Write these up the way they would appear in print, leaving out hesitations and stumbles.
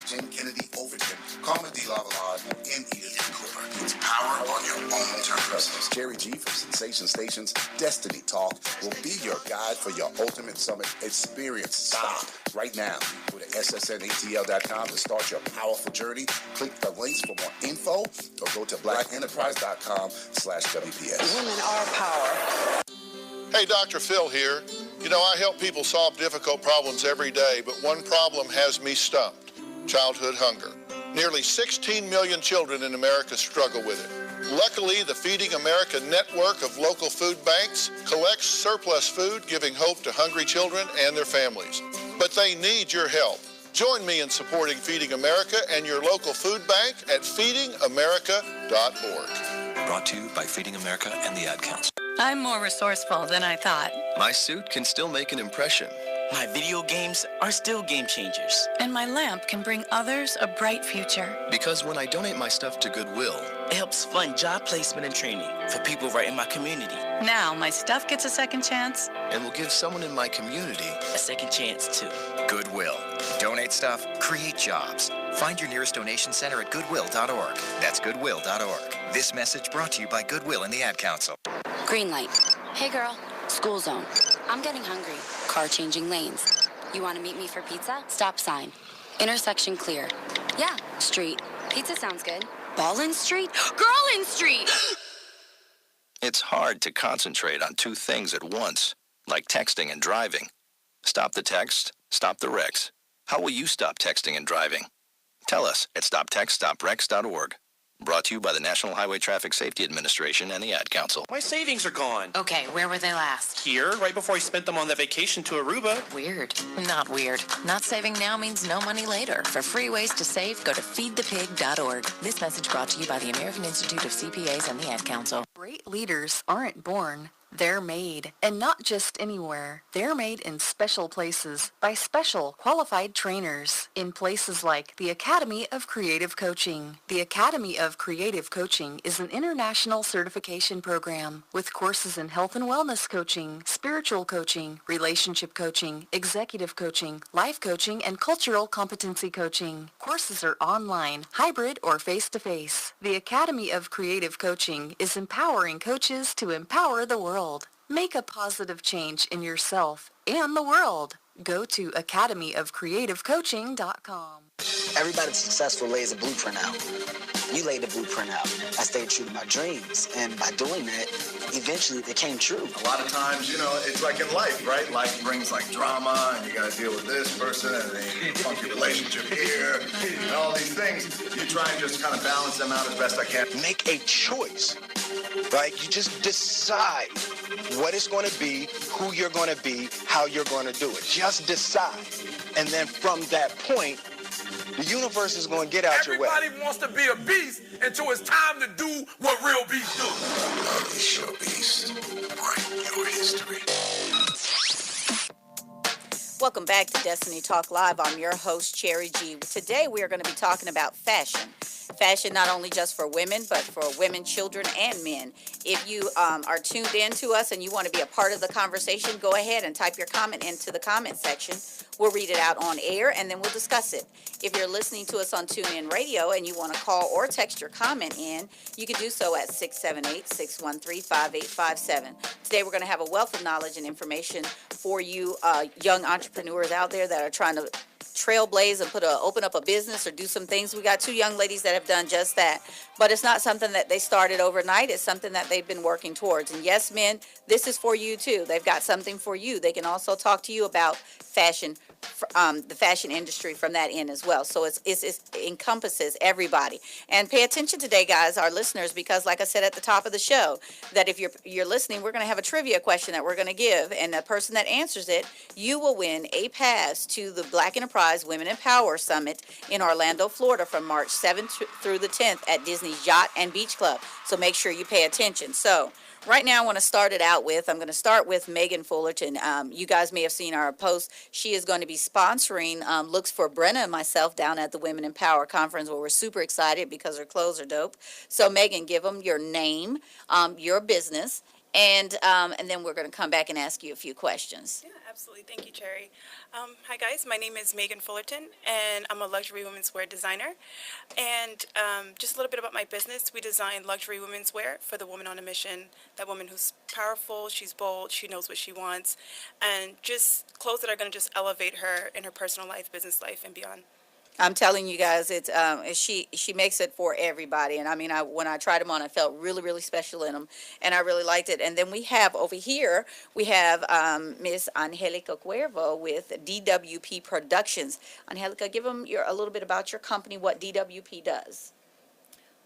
Jen Kennedy Overton, Carmen D. Lavalade, and Edith Cooper. It's power on your own terms. Jerry G from Sensation Station's Destiny Talk will be your guide for your ultimate summit experience. Stop right now. Go to ssnatl.com to start your powerful journey. Click the links for more info or go to blackenterprise.com/WPS. Women are power. Hey, Dr. Phil here. You know, I help people solve difficult problems every day, but one problem has me stumped: childhood hunger. Nearly 16 million children in America struggle with it. Luckily, the Feeding America network of local food banks collects surplus food, giving hope to hungry children and their families. But they need your help. Join me in supporting Feeding America and your local food bank at feedingamerica.org. Brought to you by Feeding America and the Ad Council. I'm more resourceful than I thought. My suit can still make an impression. My video games are still game changers. And my lamp can bring others a bright future. Because when I donate my stuff to Goodwill, it helps fund job placement and training for people right in my community. Now my stuff gets a second chance. And will give someone in my community a second chance too. Goodwill. Donate stuff, create jobs. Find your nearest donation center at goodwill.org. That's goodwill.org. This message brought to you by Goodwill and the Ad Council. Green light. Hey girl, school zone. I'm getting hungry. Car changing lanes. You want to meet me for pizza? Stop sign. Intersection clear. Yeah, street. Pizza sounds good. Ballin Street? Girlin Street! it's hard to concentrate on two things at once, like texting and driving. Stop the text, stop the wrecks. How will you stop texting and driving? Tell us at stoptextstoprex.org. Brought to you by the National Highway Traffic Safety Administration and the Ad Council. My savings are gone. Okay, where were they last? Here, right before I spent them on that vacation to Aruba. Weird. Not weird. Not saving now means no money later. For free ways to save, go to feedthepig.org. This message brought to you by the American Institute of CPAs and the Ad Council. Great leaders aren't born. They're made, and not just anywhere. They're made in special places by special qualified trainers in places like the Academy of Creative Coaching. The Academy of Creative Coaching is an international certification program with courses in health and wellness coaching, spiritual coaching, relationship coaching, executive coaching, life coaching, and cultural competency coaching. Courses are online, hybrid, or face-to-face. The Academy of Creative Coaching is empowering coaches to empower the world. Make a positive change in yourself and the world. Go to academyofcreativecoaching.com. Everybody successful lays a blueprint out. You laid the blueprint out. I stayed true to my dreams, and by doing that, eventually they came true. A lot of times, it's like in life, right? Life brings like drama, and you got to deal with this person, and then you funky relationship here, and all these things. You try and just kind of balance them out as best I can. Make a choice, right? You just decide what it's going to be, who you're going to be, how you're going to do it. Just decide. And then from that point, the universe is going to get out your way. Everybody wants to be a beast until it's time to do what real beasts do. Unleash your beast. Write your history. Welcome back to Destiny Talk Live. I'm your host, Cherry G. Today we are going to be talking about fashion. Fashion not only just for women, but for women, children, and men. If you are tuned in to us and you want to be a part of the conversation, go ahead and type your comment into the comment section. We'll read it out on air, and then we'll discuss it. If you're listening to us on TuneIn Radio and you want to call or text your comment in, you can do so at 678-613-5857. Today we're going to have a wealth of knowledge and information for you young entrepreneurs out there that are trying to trailblaze and open up a business or do some things. We got two young ladies that have done just that. But it's not something that they started overnight. It's something that they've been working towards. And yes, men, this is for you too. They've got something for you. They can also talk to you about fashion, the fashion industry from that end as well. So it encompasses everybody. And pay attention today, guys, our listeners, because like I said at the top of the show, that if you're listening, we're going to have a trivia question that we're going to give. And the person that answers it, you will win a pass to the Black Enterprise Women in Power Summit in Orlando, Florida from March 7th through the 10th at Disney's Yacht and Beach Club. So make sure you pay attention. So right now, I'm going to start with Megan Fullerton. You guys may have seen our post. She is going to be sponsoring looks for Brenna and myself down at the Women in Power Conference, where we're super excited because her clothes are dope. So, Megan, give them your name, your business, and then we're going to come back and ask you a few questions. Yeah, absolutely. Thank you, Cherry. Hi, guys. My name is Megan Fullerton, and I'm a luxury women's wear designer. And just a little bit about my business. We design luxury women's wear for the woman on a mission, that woman who's powerful, she's bold, she knows what she wants, and just clothes that are going to just elevate her in her personal life, business life, and beyond. I'm telling you guys, it's she makes it for everybody, and I mean, when I tried them on, I felt really, really special in them, and I really liked it. And then we have over here, we have Miss Angelica Cuervo with DWP Productions. Angelica, give them a little bit about your company, what DWP does.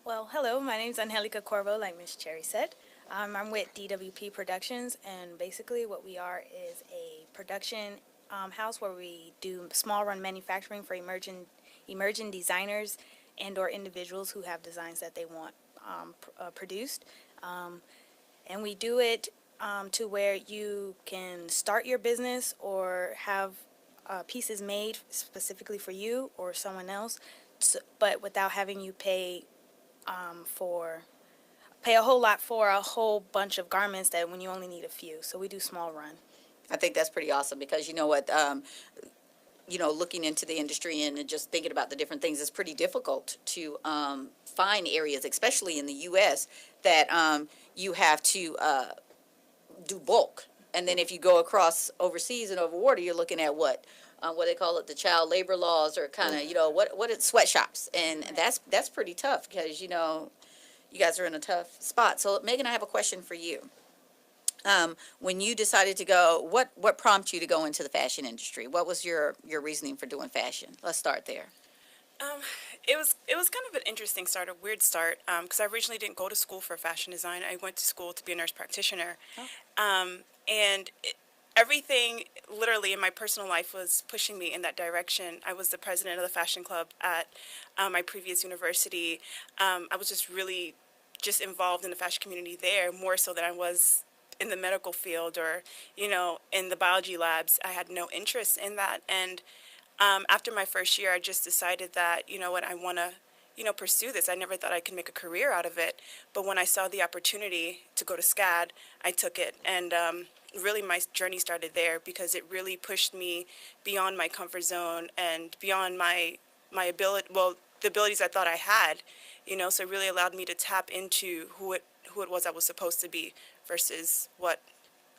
Well, hello, my name is Angelica Cuervo, like Miss Cherry said. I'm with DWP Productions, and basically what we are is a production house where we do small run manufacturing for emerging designers and or individuals who have designs that they want produced, and we do it to where you can start your business or have pieces made specifically for you or someone else, but without having you pay a whole lot for a whole bunch of garments that when you only need a few. So we do small run. I think that's pretty awesome because you know what, looking into the industry and just thinking about the different things, it's pretty difficult to find areas, especially in the U.S., that you have to do bulk. And then if you go across overseas and over water, you're looking at what they call it, the child labor laws, or kind of, what it's sweatshops. And that's pretty tough because, you guys are in a tough spot. So, Megan, I have a question for you. When you decided to go, what prompted you to go into the fashion industry? What was your reasoning for doing fashion? Let's start there. It was kind of an interesting start, a weird start, because I originally didn't go to school for fashion design. I went to school to be a nurse practitioner, everything literally in my personal life was pushing me in that direction. I was the president of the fashion club at my previous university. I was just really involved in the fashion community there, more so than I was in the medical field or, in the biology labs. I had no interest in that. And after my first year, I just decided that, I want to, pursue this. I never thought I could make a career out of it. But when I saw the opportunity to go to SCAD, I took it. And really my journey started there because it really pushed me beyond my comfort zone and beyond my ability, the abilities I thought I had, so it really allowed me to tap into who it was I was supposed to be versus what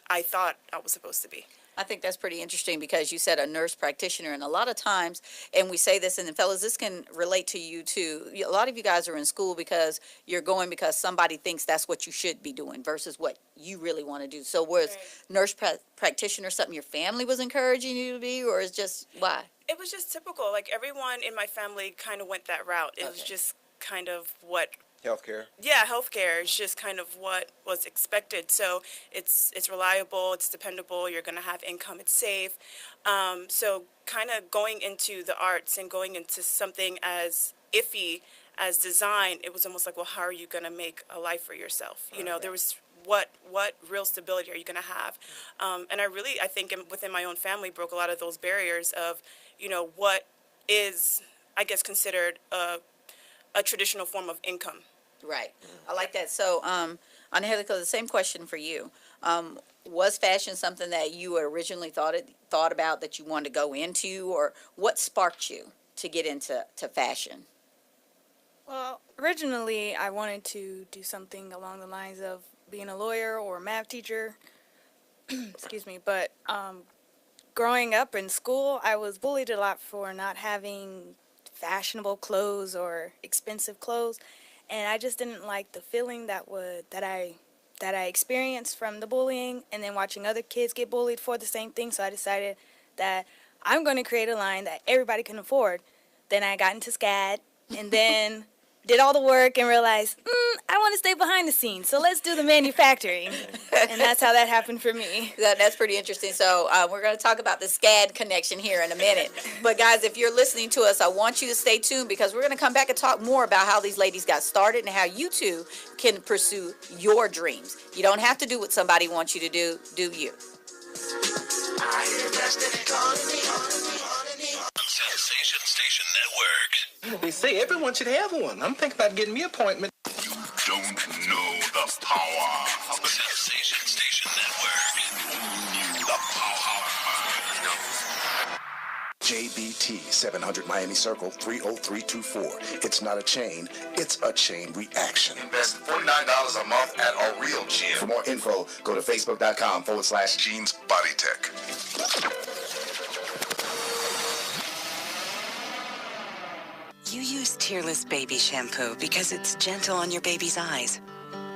I thought I was supposed to be. I think that's pretty interesting because you said a nurse practitioner, and a lot of times, and we say this, and fellas, this can relate to you too. A lot of you guys are in school because you're going because somebody thinks that's what you should be doing versus what you really want to do. So was nurse practitioner something your family was encouraging you to be, or is just why? It was just typical. Like everyone in my family kind of went that route. It was just kind of what... Healthcare? Yeah, healthcare is just kind of what was expected. So it's reliable, it's dependable, you're going to have income, it's safe. So kind of going into the arts and going into something as iffy as design, it was almost like, well, how are you going to make a life for yourself? There was what real stability are you going to have? And I think within my own family broke a lot of those barriers of, what is, I guess, considered a traditional form of income. Right. I like that. So, Angelica, the same question for you. Was fashion something that you originally thought about that you wanted to go into, or what sparked you to get into fashion? Well, originally I wanted to do something along the lines of being a lawyer or a math teacher. Excuse me. But growing up in school, I was bullied a lot for not having fashionable clothes or expensive clothes, and I just didn't like the feeling that I experienced from the bullying, and then watching other kids get bullied for the same thing. So I decided that I'm going to create a line that everybody can afford. Then I got into SCAD, and then did all the work and realized, I want to stay behind the scenes, so let's do the manufacturing. And that's how that happened for me. That's pretty interesting. So we're going to talk about the SCAD connection here in a minute. But guys, if you're listening to us, I want you to stay tuned because we're going to come back and talk more about how these ladies got started and how you too can pursue your dreams. You don't have to do what somebody wants you to do you. Sensation Station Network. They say everyone should have one. I'm thinking about getting me an appointment. You don't know the power of the Sensation Station Network. The power. JBT 700 Miami Circle 30324. It's not a chain, it's a chain reaction. Invest $49 a month at a real gym. For more info, go to facebook.com/Jeans Body Tech. You use Tearless Baby Shampoo because it's gentle on your baby's eyes.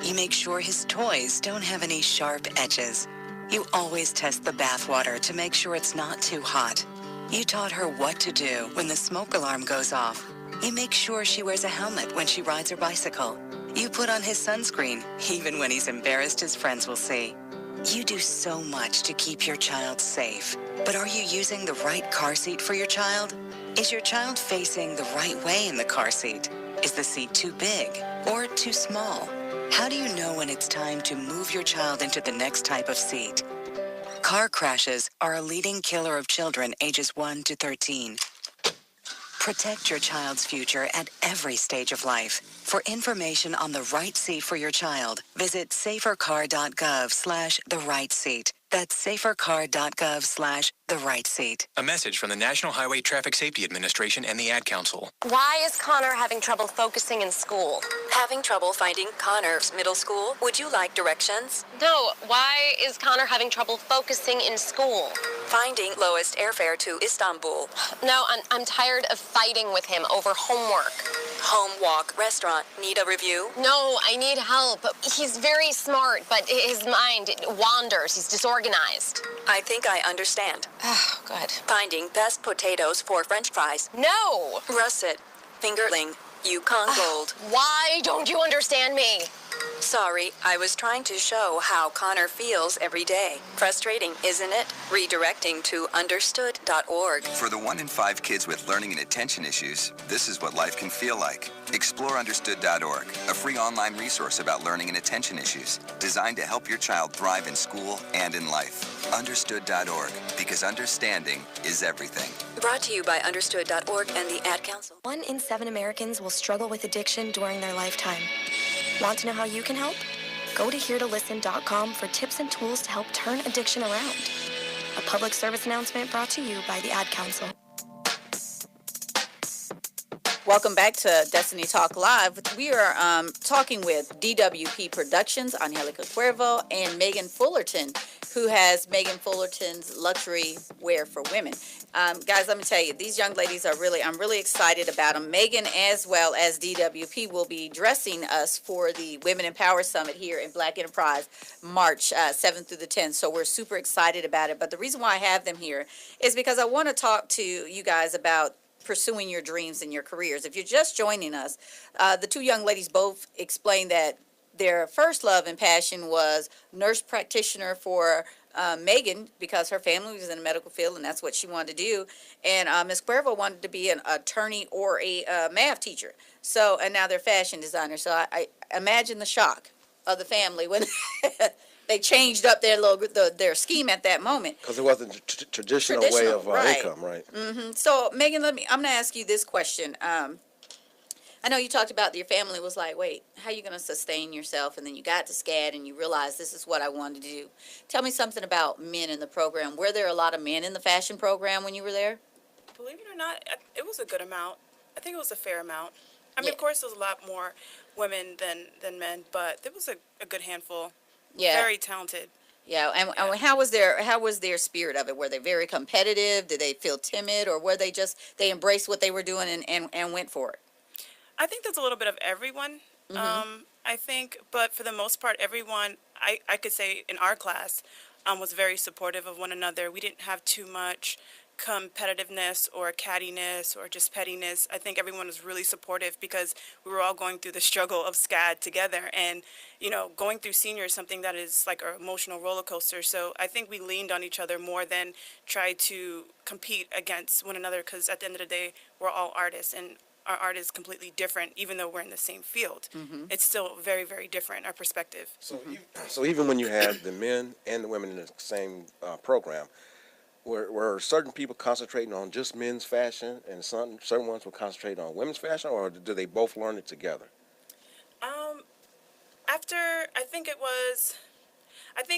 You make sure his toys don't have any sharp edges. You always test the bathwater to make sure it's not too hot. You taught her what to do when the smoke alarm goes off. You make sure she wears a helmet when she rides her bicycle. You put on his sunscreen, even when he's embarrassed his friends will see. You do so much to keep your child safe. But are you using the right car seat for your child? Is your child facing the right way in the car seat? Is the seat too big or too small? How do you know when it's time to move your child into the next type of seat? Car crashes are a leading killer of children ages 1 to 13. Protect your child's future at every stage of life. For information on the right seat for your child, visit safercar.gov/the-right-seat. That's safercar.gov/the-right-seat. A message from the National Highway Traffic Safety Administration and the Ad Council. Why is Connor having trouble focusing in school? Having trouble finding Connor's middle school? Would you like directions? No, why is Connor having trouble focusing in school? Finding lowest airfare to Istanbul. No, I'm tired of fighting with him over homework. Home, walk, restaurant. Need a review? No, I need help. He's very smart, but his mind wanders. He's disorganized. I think I understand. Oh, good. Finding best potatoes for French fries. No! Russet, fingerling, Yukon Gold. Why don't you understand me? Sorry, I was trying to show how Connor feels every day. Frustrating, isn't it? Redirecting to understood.org. For the 1 in 5 kids with learning and attention issues, this is what life can feel like. Explore understood.org, a free online resource about learning and attention issues, designed to help your child thrive in school and in life. Understood.org, because understanding is everything. Brought to you by understood.org and the Ad Council. 1 in 7 Americans will struggle with addiction during their lifetime. Want to know how you can help? Go to heretolisten.com for tips and tools to help turn addiction around. A public service announcement brought to you by the Ad Council. Welcome back to Destiny Talk Live. We are talking with DWP Productions, Angelica Cuervo, and Megan Fullerton, who has Megan Fullerton's luxury wear for women. Guys, let me tell you, these young ladies I'm really excited about them. Megan, as well as DWP, will be dressing us for the Women in Power Summit here in Black Enterprise, March 7th through the 10th. So we're super excited about it. But the reason why I have them here is because I want to talk to you guys about pursuing your dreams and your careers. If you're just joining us, the two young ladies both explained that their first love and passion was nurse practitioner for Megan, because her family was in the medical field and that's what she wanted to do. And Ms. Cuervo wanted to be an attorney or a math teacher. So, and now they're fashion designers. So I imagine the shock of the family when they changed up their scheme at that moment. Because it wasn't a traditional way of income, right? Mm-hmm. So, Megan, I'm going to ask you this question. I know you talked about your family was like, wait, how are you going to sustain yourself? And then you got to SCAD and you realized this is what I wanted to do. Tell me something about men in the program. Were there a lot of men in the fashion program when you were there? Believe it or not, it was a good amount. I think it was a fair amount. I mean, of course, there's a lot more women than men, but there was a good handful. Yeah. Very talented. Yeah, and how was their spirit of it? Were they very competitive? Did they feel timid, or were they embraced what they were doing and went for it? I think there's a little bit of everyone. Mm-hmm. I think, but for the most part, everyone, I could say in our class, was very supportive of one another. We didn't have too much competitiveness or cattiness or just pettiness. I think everyone was really supportive because we were all going through the struggle of SCAD together, and going through senior is something that is like an emotional roller coaster. So I think we leaned on each other more than tried to compete against one another, because at the end of the day, we're all artists, and our art is completely different. Even though we're in the same field, it's still very, very different, our perspective. So even when you had the men and the women in the same program, were certain people concentrating on just men's fashion and certain ones were concentrating on women's fashion, or did they both learn it together?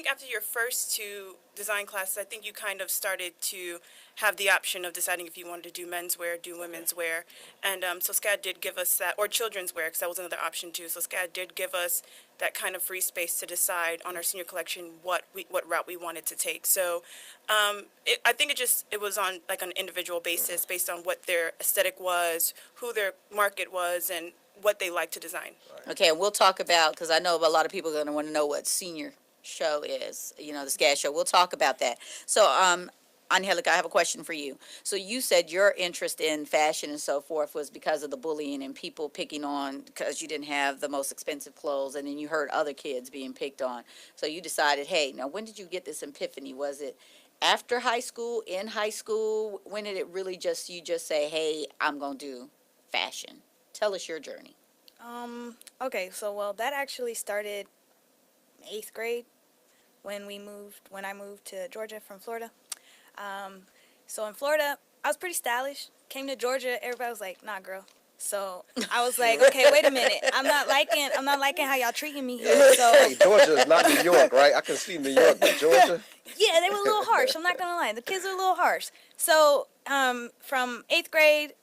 after your first 2 design classes, I think you kind of started to have the option of deciding if you wanted to do menswear, do women's wear. And so SCAD did give us that, or children's wear, because that was another option too. So SCAD did give us that kind of free space to decide on our senior collection what route we wanted to take. So I think it was on like an individual basis based on what their aesthetic was, who their market was, and what they like to design. Okay, and we'll talk about, because I know a lot of people are going to want to know what senior show is, the SCAD show. We'll talk about that. So, Angelica, I have a question for you. So you said your interest in fashion and so forth was because of the bullying and people picking on because you didn't have the most expensive clothes, and then you heard other kids being picked on. So you decided, hey, now when did you get this epiphany? Was it after high school, in high school? When did it really you just say, hey, I'm going to do fashion? Tell us your journey. Okay, so that actually started 8th grade when I moved to Georgia from Florida. So in Florida, I was pretty stylish. Came to Georgia, everybody was like, nah, girl. So I was like, okay, wait a minute. I'm not liking how y'all treating me here. So Hey, Georgia is not New York, right? I can see New York, but Georgia. yeah, they were a little harsh. I'm not gonna lie. The kids were a little harsh. So from 8th grade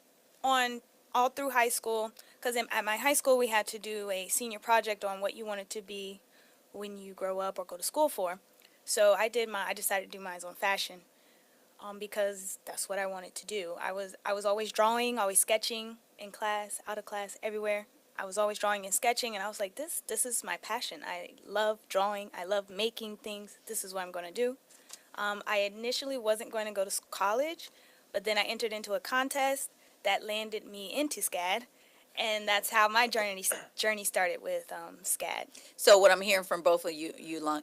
on all through high school, because at my high school we had to do a senior project on what you wanted to be when you grow up or go to school for. So I decided to do mine on fashion, because that's what I wanted to do. I was always drawing, always sketching in class, out of class, everywhere. I was always drawing and sketching, and I was like, this is my passion. I love drawing. I love making things. This is what I'm going to do. I initially wasn't going to go to college, but then I entered into a contest that landed me into SCAD. And that's how my journey started with SCAD. So what I'm hearing from both of you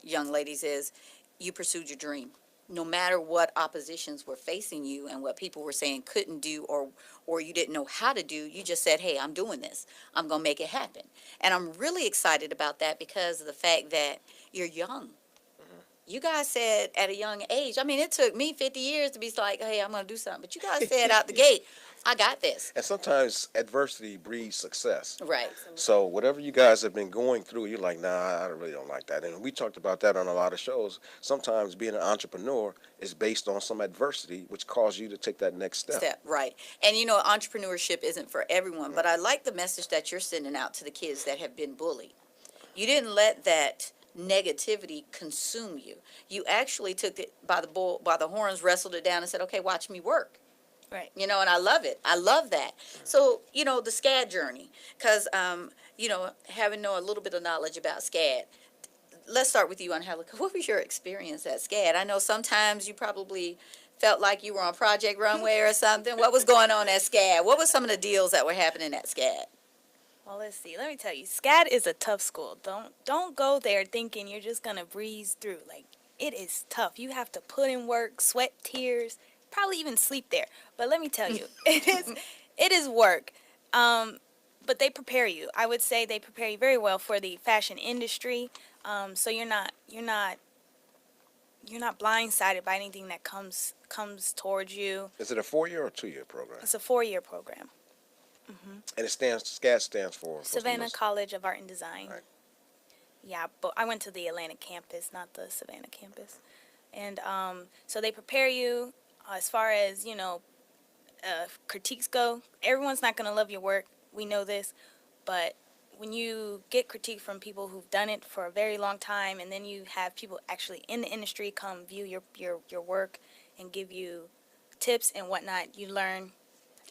young ladies is you pursued your dream. No matter what oppositions were facing you and what people were saying couldn't do or you didn't know how to do, you just said, hey, I'm doing this. I'm going to make it happen. And I'm really excited about that because of the fact that you're young. You guys said at a young age, I mean, it took me 50 years to be like, hey, I'm going to do something. But you guys said out the gate, I got this. And sometimes adversity breeds success. Right. So whatever you guys have been going through, you're like, nah, I really don't like that. And we talked about that on a lot of shows. Sometimes being an entrepreneur is based on some adversity, which causes you to take that next step. Right. And entrepreneurship isn't for everyone, but I like the message that you're sending out to the kids that have been bullied. You didn't let that negativity consume you. You actually took it by the horns, wrestled it down and said, okay, watch me work. Right. And I love it. I love that. So, the SCAD journey, because, having a little bit of knowledge about SCAD, let's start with you, Angelica. What was your experience at SCAD? I know sometimes you probably felt like you were on Project Runway or something. What was going on at SCAD? What were some of the deals that were happening at SCAD? Well, let's see. Let me tell you, SCAD is a tough school. Don't go there thinking you're just gonna breeze through. Like, it is tough. You have to put in work, sweat, tears, probably even sleep there. But let me tell you, it is work. But they prepare you. I would say they prepare you very well for the fashion industry. So you're not blindsided by anything that comes towards you. Is it a 4-year or 2-year program? It's a 4-year program. And SCAD stands for Savannah College of Art and Design. Right. Yeah, but I went to the Atlanta campus, not the Savannah campus. And so they prepare you as far as, critiques go. Everyone's not going to love your work. We know this. But when you get critique from people who've done it for a very long time, and then you have people actually in the industry come view your work and give you tips and whatnot, you learn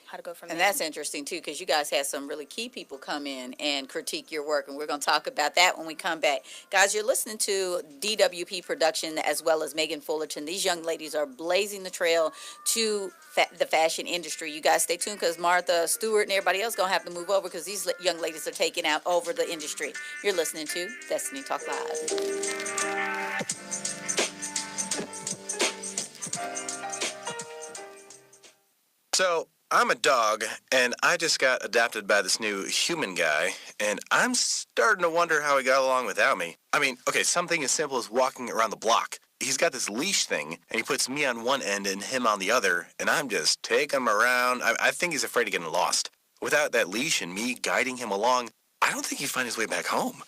how to go from there. And that's interesting, too, because you guys had some really key people come in and critique your work, and we're going to talk about that when we come back. Guys, you're listening to DWP Production as well as Megan Fullerton. These young ladies are blazing the trail to the fashion industry. You guys stay tuned because Martha Stewart and everybody else going to have to move over because these young ladies are taking out over the industry. You're listening to Destiny Talk Live. So, I'm a dog, and I just got adopted by this new human guy, and I'm starting to wonder how he got along without me. I mean, okay, something as simple as walking around the block. He's got this leash thing, and he puts me on one end and him on the other, and I'm just taking him around. I think he's afraid of getting lost. Without that leash and me guiding him along, I don't think he'd find his way back home.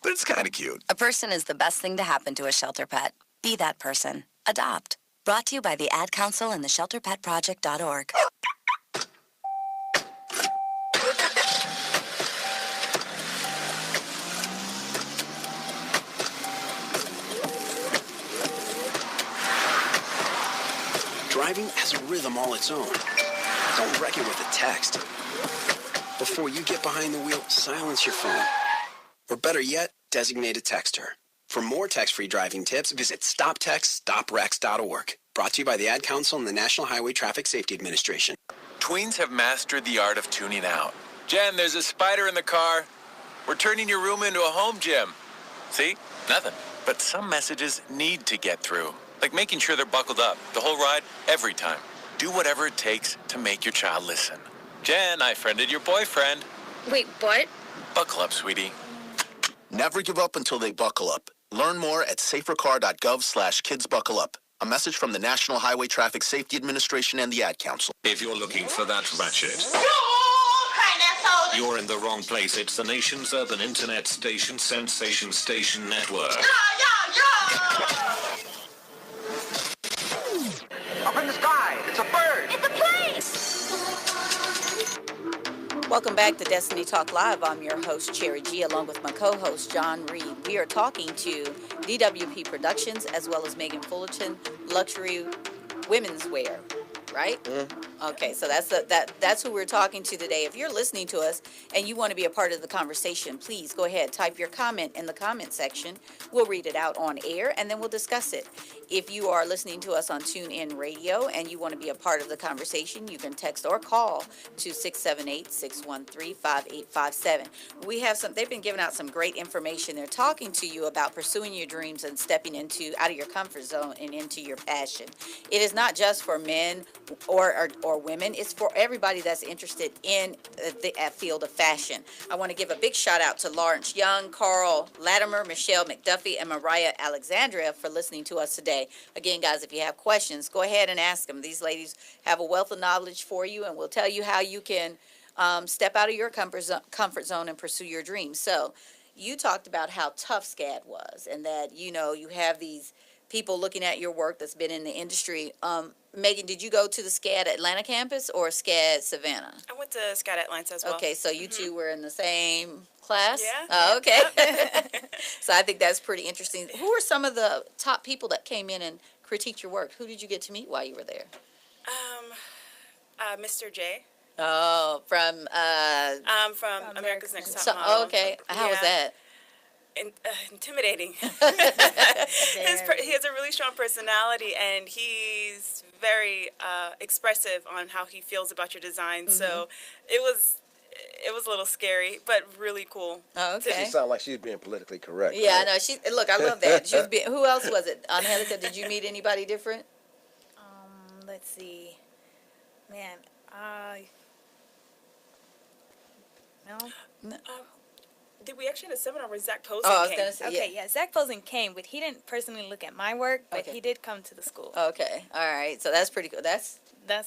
but it's kind of cute. A person is the best thing to happen to a shelter pet. Be that person. Adopt. Brought to you by the Ad Council and the shelterpetproject.org. Driving has a rhythm all its own. Don't wreck it with a text. Before you get behind the wheel, silence your phone. Or better yet, designate a texter. For more text-free driving tips, visit stoptextstoprex.org. Brought to you by the Ad Council and the National Highway Traffic Safety Administration. Tweens have mastered the art of tuning out. Jen, there's a spider in the car. We're turning your room into a home gym. See? Nothing. But some messages need to get through. Like making sure they're buckled up the whole ride, every time. Do whatever it takes to make your child listen. Jen, I friended your boyfriend. Wait, what? Buckle up, sweetie. Never give up until they buckle up. Learn more at safercar.gov/kidsbuckleup. A message from the National Highway Traffic Safety Administration and the Ad Council. If you're looking for that ratchet, you're in the wrong place. It's the nation's urban internet station, Sensation Station Network. Up in the sky, it's a bird. It's a plane. Welcome back to Destiny Talk Live. I'm your host, Cherry G, along with my co-host, John Reed. We are talking to DWP Productions as well as Megan Fullerton, luxury women's wear, right? Okay, so that's who we're talking to today. If you're listening to us and you want to be a part of the conversation, please go ahead, type your comment in the comment section. We'll read it out on air and then we'll discuss it. If you are listening to us on TuneIn Radio and you want to be a part of the conversation, you can text or call to 678-613-5857. We have they've been giving out some great information. They're talking to you about pursuing your dreams and stepping out of your comfort zone and into your passion. It is not just for men or women. It's for everybody that's interested in the field of fashion. I want to give a big shout out to Lawrence Young, Carl Latimer, Michelle McDuffie, and Mariah Alexandria for listening to us today. Again, guys, if you have questions, go ahead and ask them. These ladies have a wealth of knowledge for you and will tell you how you can step out of your comfort zone and pursue your dreams. So you talked about how tough SCAD was and that, you have these people looking at your work that's been in the industry. Megan, did you go to the SCAD Atlanta campus or SCAD Savannah? I went to SCAD Atlanta as well. Okay, so you two were in the same class? Yeah. Oh, okay. So I think that's pretty interesting. Who are some of the top people that came in and critiqued your work? Who did you get to meet while you were there? Mr. J. Oh, from America's Next Top Model. Okay, how was that? Intimidating. He has a really strong personality, and he's very expressive on how he feels about your design. Mm-hmm. So it was a little scary, but really cool. Oh, okay. She sounds like she's being politically correct. Yeah, right? No, look, I love that. Who else was it? Angelica, did you meet anybody different? Let's see. Man, no. Did we actually have a seminar where Zach Posen came? I was came? going to say, Okay, yeah, Zach Posen came, but he didn't personally look at my work, but he did come to the school. Okay, all right. So that's pretty cool. That's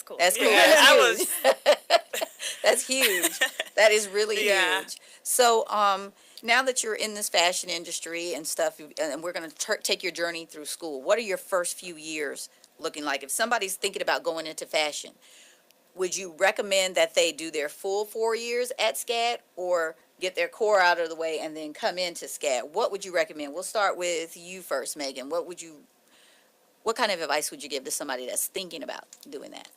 cool. Yeah, that's huge. That's huge. That is really huge. So, now that you're in this fashion industry and stuff, and we're going to take your journey through school, what are your first few years looking like? If somebody's thinking about going into fashion, would you recommend that they do their full 4 years at SCAD or get their core out of the way and then come into SCAD? What would you recommend? We'll start with you first, Megan. What kind of advice would you give to somebody that's thinking about doing that?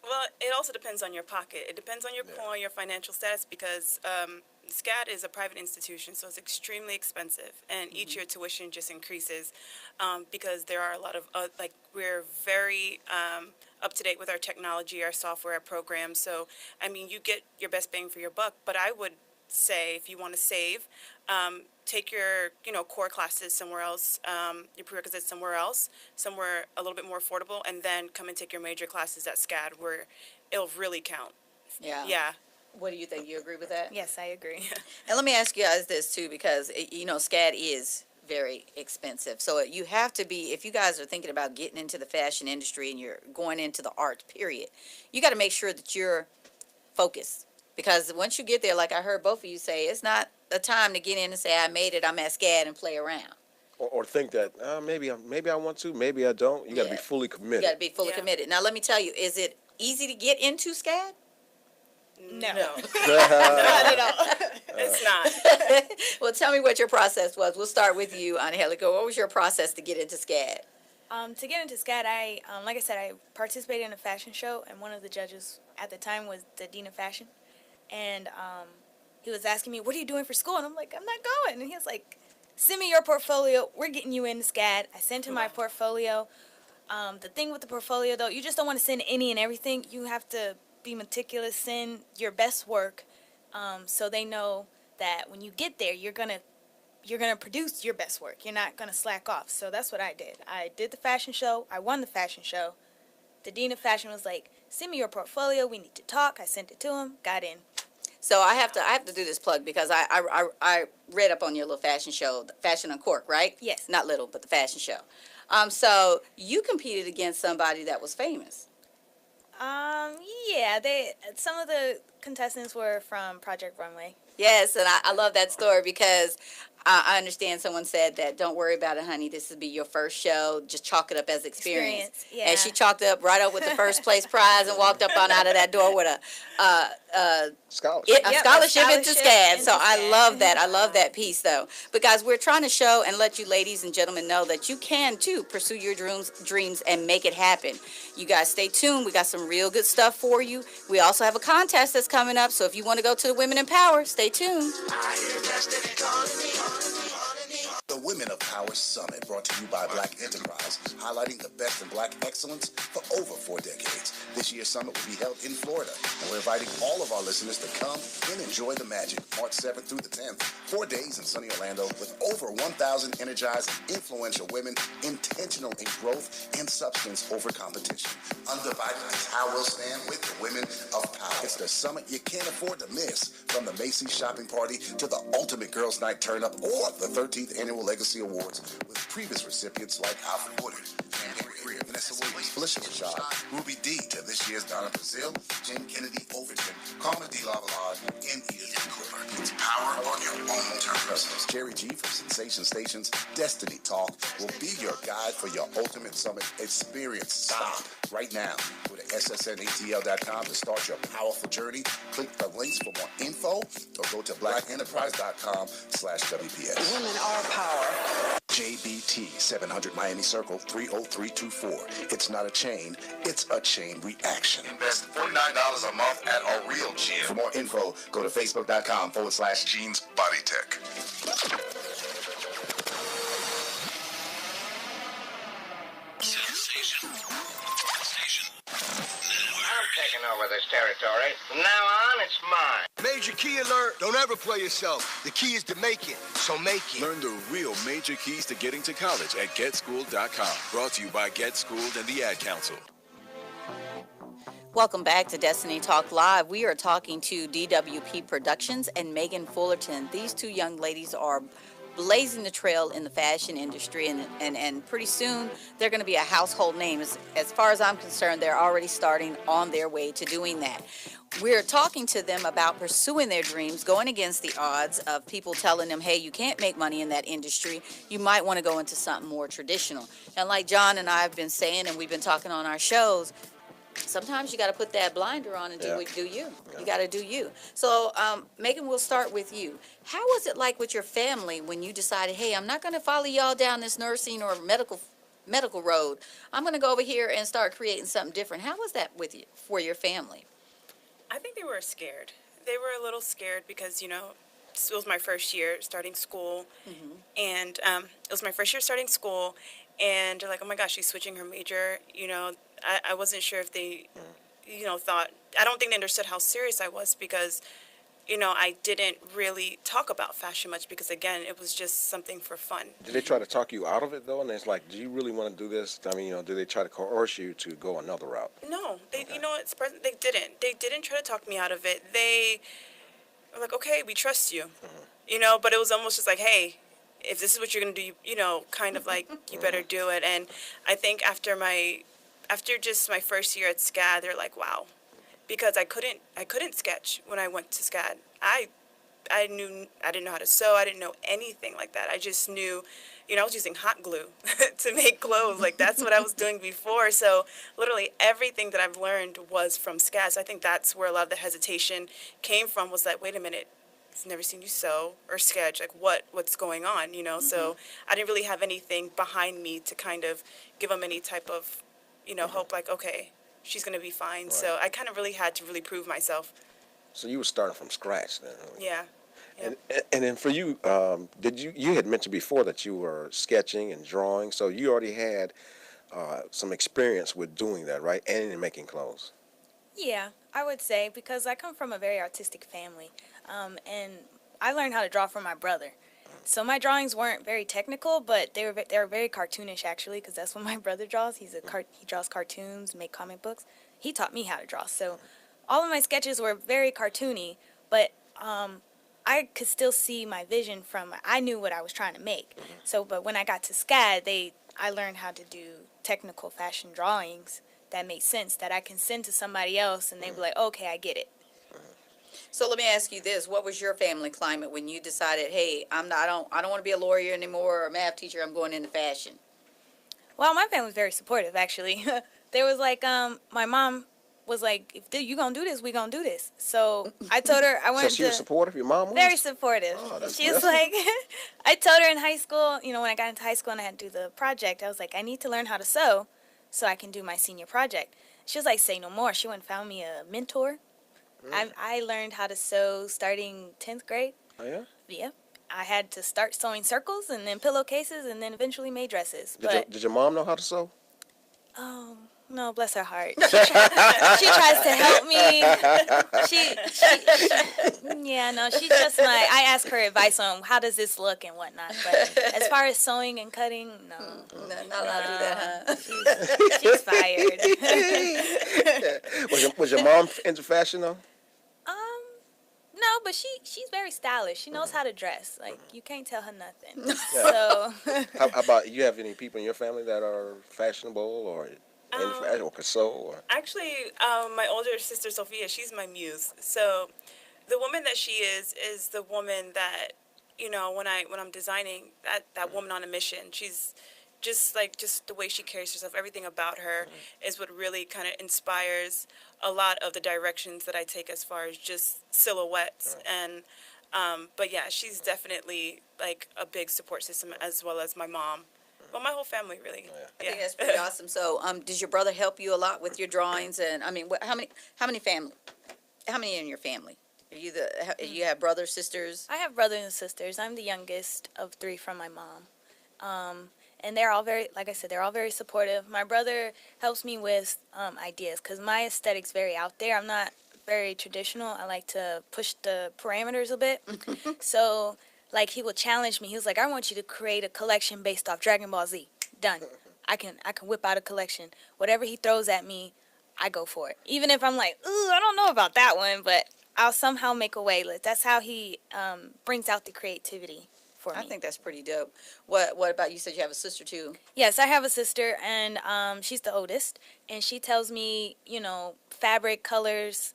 Well, it also depends on your pocket. It depends on your financial status because SCAD is a private institution, so it's extremely expensive, and each year tuition just increases because there are a lot of we're very up to date with our technology, our software, our programs. So you get your best bang for your buck. But I would say if you want to save, take your core classes somewhere else, your prerequisites somewhere else, somewhere a little bit more affordable, and then come and take your major classes at SCAD where it'll really count. Yeah. What do you think? You agree with that? Yes, I agree. And let me ask you guys this too, because SCAD is very expensive. So you have to be, if you guys are thinking about getting into the fashion industry and you're going into the art period, you got to make sure that you're focused. Because once you get there, like I heard both of you say, it's not a time to get in and say, I made it, I'm at SCAD, and play around. Or think that maybe I want to, maybe I don't. You got to be fully committed. You got to be fully committed. Now, let me tell you, is it easy to get into SCAD? No. Not at all. It's not. Well, tell me what your process was. We'll start with you, Angelica. What was your process to get into SCAD? To get into SCAD, like I said, I participated in a fashion show, and one of the judges at the time was the dean of fashion. And he was asking me, what are you doing for school? And I'm like, I'm not going. And he was like, send me your portfolio. We're getting you into SCAD. I sent him my portfolio. The thing with the portfolio, though, you just don't want to send any and everything. You have to be meticulous, send your best work, so they know that when you get there, you're gonna produce your best work. You're not gonna slack off. So that's what I did. I did the fashion show. I won the fashion show. The dean of fashion was like, send me your portfolio. We need to talk. I sent it to him. Got in. So I have to do this plug because I read up on your little fashion show, Fashion on Cork, right? Yes. Not little, but the fashion show. So you competed against somebody that was famous. Yeah, some of the contestants were from Project Runway. Yes, and I love that story because I understand someone said that don't worry about it, honey. This will be your first show. Just chalk it up as experience. Yeah. And she chalked it up right up with the first place prize and walked up on out of that door with a scholarship into SCAD. So I love that. I love that piece, though. But, guys, we're trying to show and let you ladies and gentlemen know that you can, too, pursue your dreams and make it happen. You guys stay tuned. We got some real good stuff for you. We also have a contest that's coming up. So if you want to go to the Women in Power, stay tuned. The Women of Power Summit, brought to you by Black Enterprise, highlighting the best in Black excellence for over 4 decades. This year's summit will be held in Florida, and we're inviting all of our listeners to come and enjoy the magic. March 7th through the 10th, 4 days in sunny Orlando with over 1,000 energized and influential women, intentional in growth and substance over competition. Undivided is how we'll stand with the Women of Power. It's the summit you can't afford to miss, from the Macy's shopping party to the Ultimate Girls Night Turn-Up or the 13th Annual Legacy Awards with previous recipients like Alfred Woodard, Henry Greer, Vanessa Williams, Felicia Rashad, Ruby D, to this year's Donna Brazil, Jen Kennedy Overton, Carmen D. Lavalade, and Edith Cooper. It's power on your own terms. Jerry G from Sensation Station's Destiny Talk will be your guide for your ultimate summit experience. Stop right now. Go to ssnatl.com to start your powerful journey. Click the links for more info or go to blackenterprise.com/WPS. Women are power. JBT 700 Miami Circle 30324. It's not a chain, it's a chain reaction. Invest $49 a month at a real gym. For more info, go to facebook.com/Jeans Body Tech. I'm taking over this territory. From now on, it's mine. Major key alert. Don't ever play yourself. The key is to make it, so make it. Learn the real major keys to getting to college at GetSchooled.com. Brought to you by Get Schooled and the Ad Council. Welcome back to Destiny Talk Live. We are talking to DWP Productions and Megan Fullerton. These two young ladies are blazing the trail in the fashion industry, and pretty soon they're going to be a household name. As far as I'm concerned, they're already starting on their way to doing that. We're talking to them about pursuing their dreams, going against the odds of people telling them, hey, you can't make money in that industry. You might want to go into something more traditional. And like John and I have been saying, and we've been talking on our shows, sometimes you got to put that blinder on and do you. You got to do you. So, Megan, we'll start with you. How was it like with your family when you decided, hey, I'm not going to follow y'all down this nursing or medical road. I'm going to go over here and start creating something different. How was that with you, for your family? I think they were scared. They were a little scared because, it was my first year starting school. Mm-hmm. And it was my first year starting school. And they're like, oh, my gosh, she's switching her major. I wasn't sure if they, thought, I don't think they understood how serious I was because, I didn't really talk about fashion much because, again, it was just something for fun. Did they try to talk you out of it, though? And it's like, do you really want to do this? I mean, do they try to coerce you to go another route? No, they didn't. They didn't try to talk me out of it. They were like, okay, we trust you, but it was almost just like, hey, if this is what you're going to do, kind of like, you better do it. And I think after just my first year at SCAD, they're like, wow, because I couldn't sketch when I went to SCAD. I didn't know how to sew. I didn't know anything like that. I just knew, I was using hot glue to make clothes. Like, that's what I was doing before. So literally everything that I've learned was from SCAD. So I think that's where a lot of the hesitation came from, was that, wait a minute, I've never seen you sew or sketch. Like, what's going on, So I didn't really have anything behind me to kind of give them any type of, hope, like, okay, she's going to be fine. Right. So I kind of really had to really prove myself. So you were starting from scratch then? Yeah. And then for you, you had mentioned before that you were sketching and drawing, so you already had some experience with doing that, right? And in making clothes. Yeah, I would say, because I come from a very artistic family, and I learned how to draw from my brother. So my drawings weren't very technical, but they were very cartoonish, actually, because that's what my brother draws. He draws cartoons, make comic books. He taught me how to draw. So all of my sketches were very cartoony, but I could still see my vision I knew what I was trying to make. So, but when I got to SCAD, I learned how to do technical fashion drawings that make sense, that I can send to somebody else, and they'd be like, okay, I get it. So let me ask you this: what was your family climate when you decided, hey, I don't want to be a lawyer anymore or a math teacher, I'm going into fashion? Well, my family was very supportive, actually. There was like, my mom was like, if you gonna do this, we gonna do this. So I told her I wanted to. So she was supportive? Your mom was? Very supportive. She was like, I told her in high school, when I got into high school and I had to do the project, I was like, I need to learn how to sew so I can do my senior project. She was like, say no more. She went and found me a mentor. I learned how to sew starting 10th grade. Oh, yeah? Yeah. I had to start sewing circles and then pillowcases and then eventually made dresses. Did your mom know how to sew? No, bless her heart. She tries to help me. She's just I ask her advice on how does this look and whatnot. But as far as sewing and cutting, no. Not allowed to do that, huh? She's fired. Was your mom into fashion, though? No, but she's very stylish. She knows how to dress. Like, you can't tell her nothing. So. How about, you have any people in your family that are fashionable or could sew? Or? Actually, my older sister Sophia, she's my muse. So the woman that she is the woman that, when I'm designing, that woman on a mission. She's just the way she carries herself, everything about her is what really kind of inspires a lot of the directions that I take as far as just silhouettes. And but yeah, she's definitely like a big support system, as well as my mom. Well, my whole family, really. I think that's pretty awesome. So, does your brother help you a lot with your drawings? And I mean, how many in your family? You have brothers, sisters? I have brothers and sisters. I'm the youngest of 3 from my mom. And they're all very, like I said, they're all very supportive. My brother helps me with ideas, because my aesthetic's very out there. I'm not very traditional. I like to push the parameters a bit. So, like, he will challenge me. He was like, I want you to create a collection based off Dragon Ball Z. Done. I can whip out a collection. Whatever he throws at me, I go for it. Even if I'm like, ooh, I don't know about that one, but I'll somehow make a way. That's how he brings out the creativity. I think that's pretty dope. What about, you said you have a sister too? Yes, I have a sister, and she's the oldest, and she tells me, fabric, colors,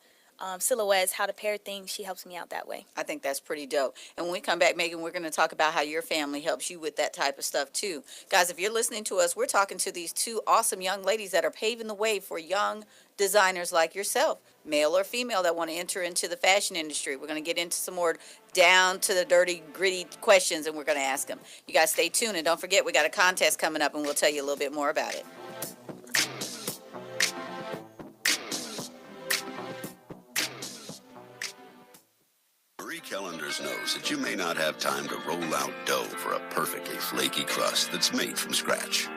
silhouettes, how to pair things. She helps me out that way. I think that's pretty dope. And when we come back, Megan, we're going to talk about how your family helps you with that type of stuff too. Guys, if you're listening to us, we're talking to these 2 awesome young ladies that are paving the way for young designers like yourself, male or female, that want to enter into the fashion industry. We're going to get into some more down to the dirty, gritty questions, and we're going to ask them. You guys stay tuned, and don't forget, we got a contest coming up, and we'll tell you a little bit more about it. Marie Callender's knows that you may not have time to roll out dough for a perfectly flaky crust that's made from scratch,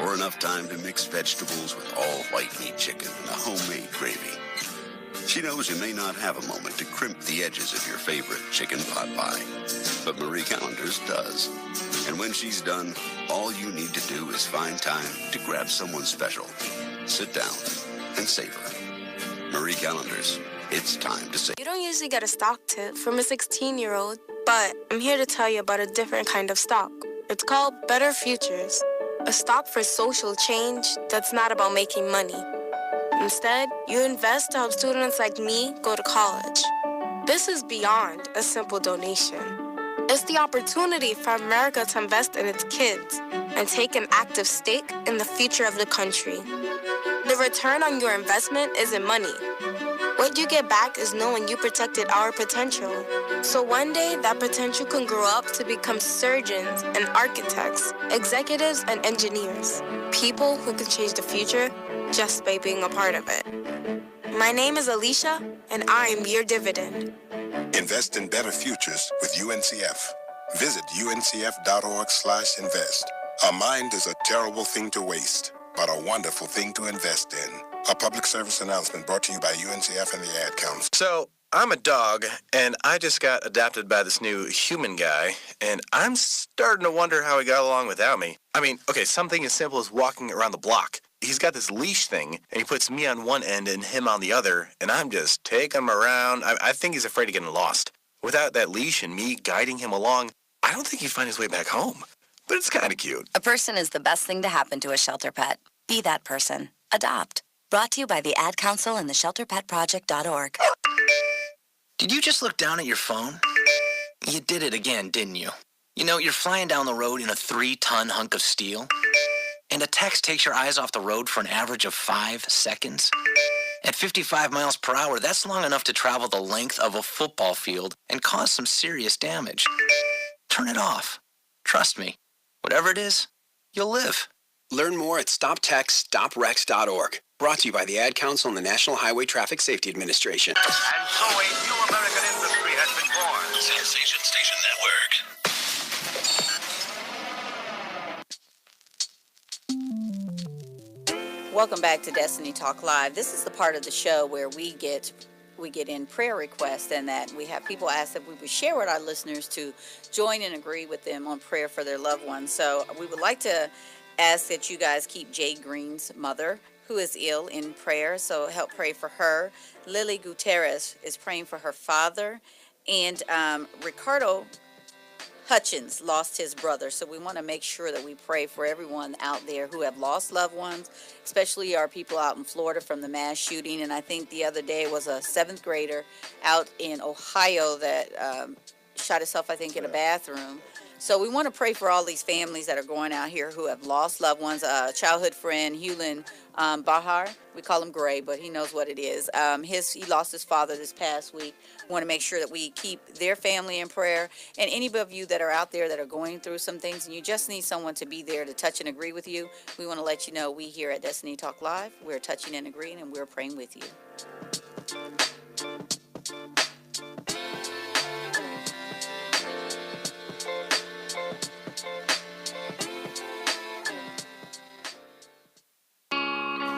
or enough time to mix vegetables with all white meat chicken and a homemade gravy. She knows you may not have a moment to crimp the edges of your favorite chicken pot pie, but Marie Callender's does. And when she's done, all you need to do is find time to grab someone special, sit down, and savor. Marie Callender's, it's time to savor. You don't usually get a stock tip from a 16-year-old, but I'm here to tell you about a different kind of stock. It's called Better Futures, a stock for social change that's not about making money. Instead, you invest to help students like me go to college. This is beyond a simple donation. It's the opportunity for America to invest in its kids and take an active stake in the future of the country. The return on your investment isn't money. What you get back is knowing you protected our potential. So one day, that potential can grow up to become surgeons and architects, executives and engineers, people who can change the future just by being a part of it. My name is Alicia, and I am your dividend. Invest in better futures with UNCF. Visit uncf.org/invest. A mind is a terrible thing to waste, but a wonderful thing to invest in. A public service announcement brought to you by UNCF and the Ad Council. So, I'm a dog, and I just got adopted by this new human guy, and I'm starting to wonder how he got along without me. I mean, okay, something as simple as walking around the block. He's got this leash thing, and he puts me on one end and him on the other, and I'm just taking him around. I think he's afraid of getting lost. Without that leash and me guiding him along, I don't think he'd find his way back home. But it's kind of cute. A person is the best thing to happen to a shelter pet. Be that person. Adopt. Brought to you by the Ad Council and the shelterpetproject.org. Did you just look down at your phone? You did it again, didn't you? You know, you're flying down the road in a 3-ton hunk of steel, and a text takes your eyes off the road for an average of 5 seconds. At 55 miles per hour, that's long enough to travel the length of a football field and cause some serious damage. Turn it off. Trust me. Whatever it is, you'll live. Learn more at stoptextsstopwrecks.org. Brought to you by the Ad Council and the National Highway Traffic Safety Administration. And so a new American industry has been born. Sensation Station Network. Welcome back to Destiny Talk Live. This is the part of the show where we get in prayer requests, and that we have people ask that we would share with our listeners to join and agree with them on prayer for their loved ones. So we would like to ask that you guys keep Jay Green's mother, who is ill, in prayer. So help pray for her. Lily Gutierrez is praying for her father. And Ricardo Hutchins lost his brother. So we want to make sure that we pray for everyone out there who have lost loved ones, especially our people out in Florida from the mass shooting. And I think the other day was a 7th grader out in Ohio that shot himself, I think, in a bathroom. So we want to pray for all these families that are going out here who have lost loved ones. Childhood friend, Hewlin Bahar, we call him Gray, but he knows what it is. He lost his father this past week. We want to make sure that we keep their family in prayer. And any of you that are out there that are going through some things and you just need someone to be there to touch and agree with you, we want to let you know we here at Destiny Talk Live, we're touching and agreeing, and we're praying with you.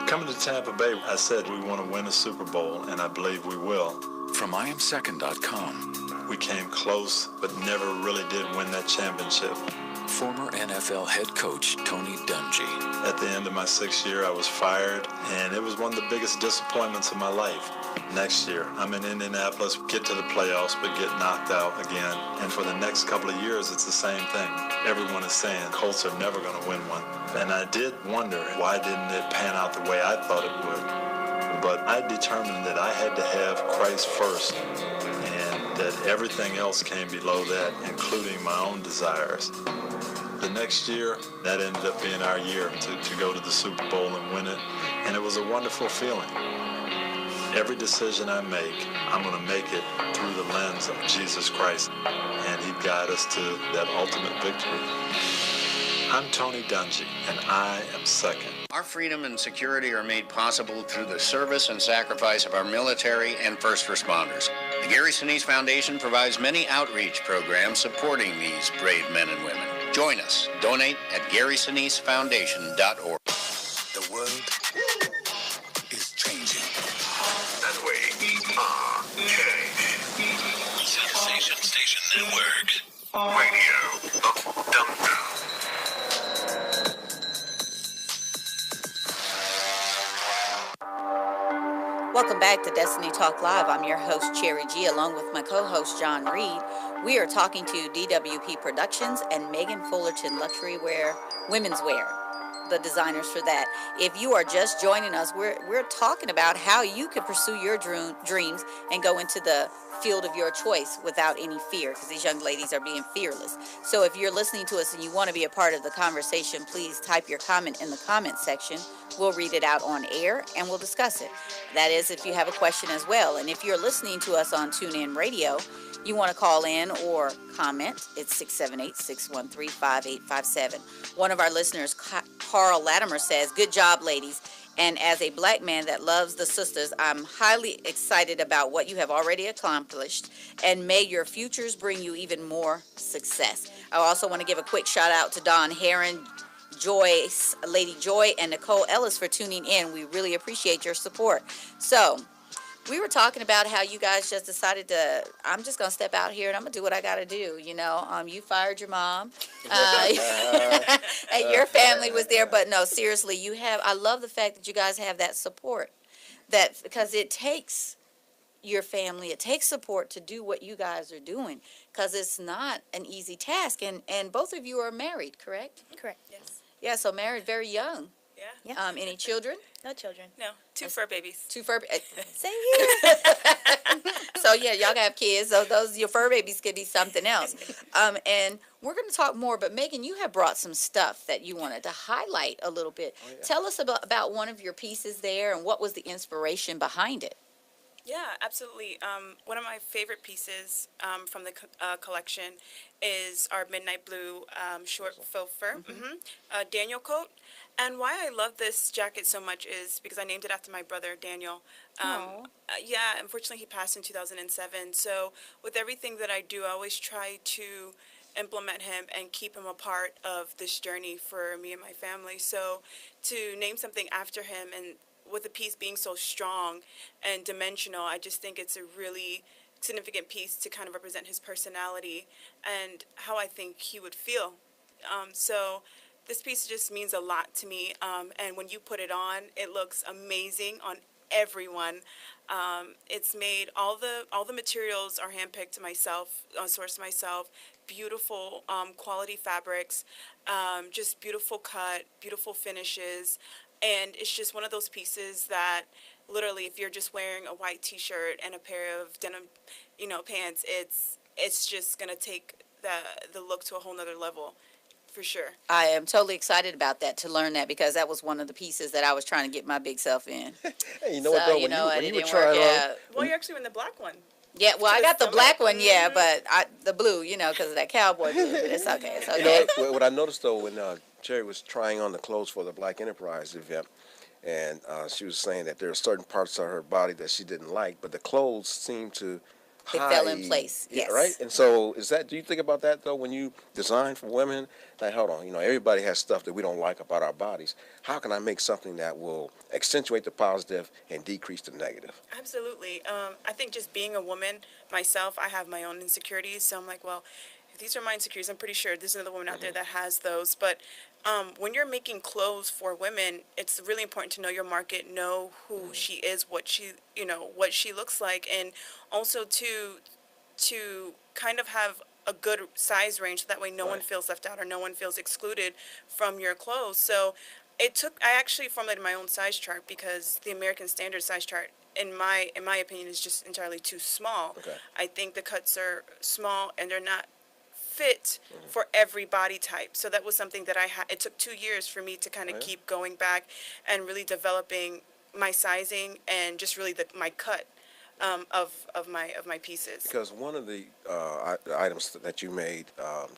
Coming to Tampa Bay, I said we want to win a Super Bowl, and I believe we will. From IamSecond.com. We came close, but never really did win that championship. Former NFL head coach Tony Dungy. At the end of my 6th year, I was fired, and it was one of the biggest disappointments of my life. Next year, I'm in Indianapolis, get to the playoffs, but get knocked out again. And for the next couple of years, it's the same thing. Everyone is saying Colts are never going to win one. And I did wonder, why didn't it pan out the way I thought it would? But I determined that I had to have Christ first, and that everything else came below that, including my own desires. The next year, that ended up being our year to go to the Super Bowl and win it, and it was a wonderful feeling. Every decision I make, I'm going to make it through the lens of Jesus Christ, and He'd guide us to that ultimate victory. I'm Tony Dungy, and I am second. Our freedom and security are made possible through the service and sacrifice of our military and first responders. The Gary Sinise Foundation provides many outreach programs supporting these brave men and women. Join us. Donate at GarySiniseFoundation.org. The world is changing. That way, change. Sensation Station Network. Radio. Dum dum. Welcome back to Destiny Talk Live. I'm your host, Cherry G, along with my co-host, John Reed. We are talking to DWP Productions and Megan Fullerton Luxury Wear, Women's Wear. the designers for that. If you are just joining us, we're talking about how you could pursue your dreams and go into the field of your choice without any fear, because these young ladies are being fearless. So if you're listening to us and you want to be a part of the conversation, please type your comment in the comment section. We'll read it out on air and we'll discuss it. That is if you have a question as well. And if you're listening to us on TuneIn Radio, you want to call in or comment, it's 678-613-5857. One of our listeners, Carl Latimer, says, good job, ladies. And as a black man that loves the sisters, I'm highly excited about what you have already accomplished, and may your futures bring you even more success. I also want to give a quick shout out to Don Heron, Joyce, Lady Joy, and Nicole Ellis for tuning in. We really appreciate your support. So we were talking about how you guys just decided to, I'm just going to step out here and I'm going to do what I got to do. You know, you fired your mom and your family was there. But no, seriously, I love the fact that you guys have that support, because it takes your family, it takes support to do what you guys are doing, because it's not an easy task. And both of you are married, correct? Correct, yes. Yeah, so married very young. Yeah. Any children? No children. No, two fur babies. Same here. So yeah, y'all have kids. So those your fur babies could be something else. And we're going to talk more. But Megan, you have brought some stuff that you wanted to highlight a little bit. Oh, yeah. Tell us about one of your pieces there and what was the inspiration behind it. Yeah, absolutely. One of my favorite pieces from the collection is our midnight blue short faux fur Daniel coat. And why I love this jacket so much is because I named it after my brother, Daniel. Yeah, unfortunately he passed in 2007. So with everything that I do, I always try to implement him and keep him a part of this journey for me and my family. So to name something after him, and with the piece being so strong and dimensional, I just think it's a really significant piece to kind of represent his personality and how I think he would feel. So this piece just means a lot to me, and when you put it on, it looks amazing on everyone. It's made, all the materials are handpicked myself, sourced myself. Beautiful quality fabrics, just beautiful cut, beautiful finishes. And it's just one of those pieces that literally, if you're just wearing a white t-shirt and a pair of denim, pants, it's just gonna take the look to a whole nother level, for sure. I am totally excited about that, to learn that, because that was one of the pieces that I was trying to get my big self in. Hey, you know what though? When you were trying on, well, you're actually in the black one. Yeah, well, I got the black one, yeah, but the blue, because of that cowboy blue. But it's okay. It's okay. You know what I noticed though, when Cherry was trying on the clothes for the Black Enterprise event, and she was saying that there are certain parts of her body that she didn't like, but the clothes seemed to They fell in place. Yes. Yeah, right. And so, do you think about that though when you design for women? Like, hold on, everybody has stuff that we don't like about our bodies. How can I make something that will accentuate the positive and decrease the negative? Absolutely. I think just being a woman myself, I have my own insecurities. So I'm like, well, if these are my insecurities, I'm pretty sure there's another woman out there that has those. But when you're making clothes for women, it's really important to know your market, know who she is, what she looks like, and also to kind of have a good size range, so that way no one feels left out or no one feels excluded from your clothes. So I actually formulated my own size chart, because the American Standard size chart, in my opinion, is just entirely too small. Okay. I think the cuts are small and they're not fit for every body type. So that was something that it took 2 years for me to kind of keep going back and really developing my sizing and just really my cut of my pieces. Because one of the items that you made,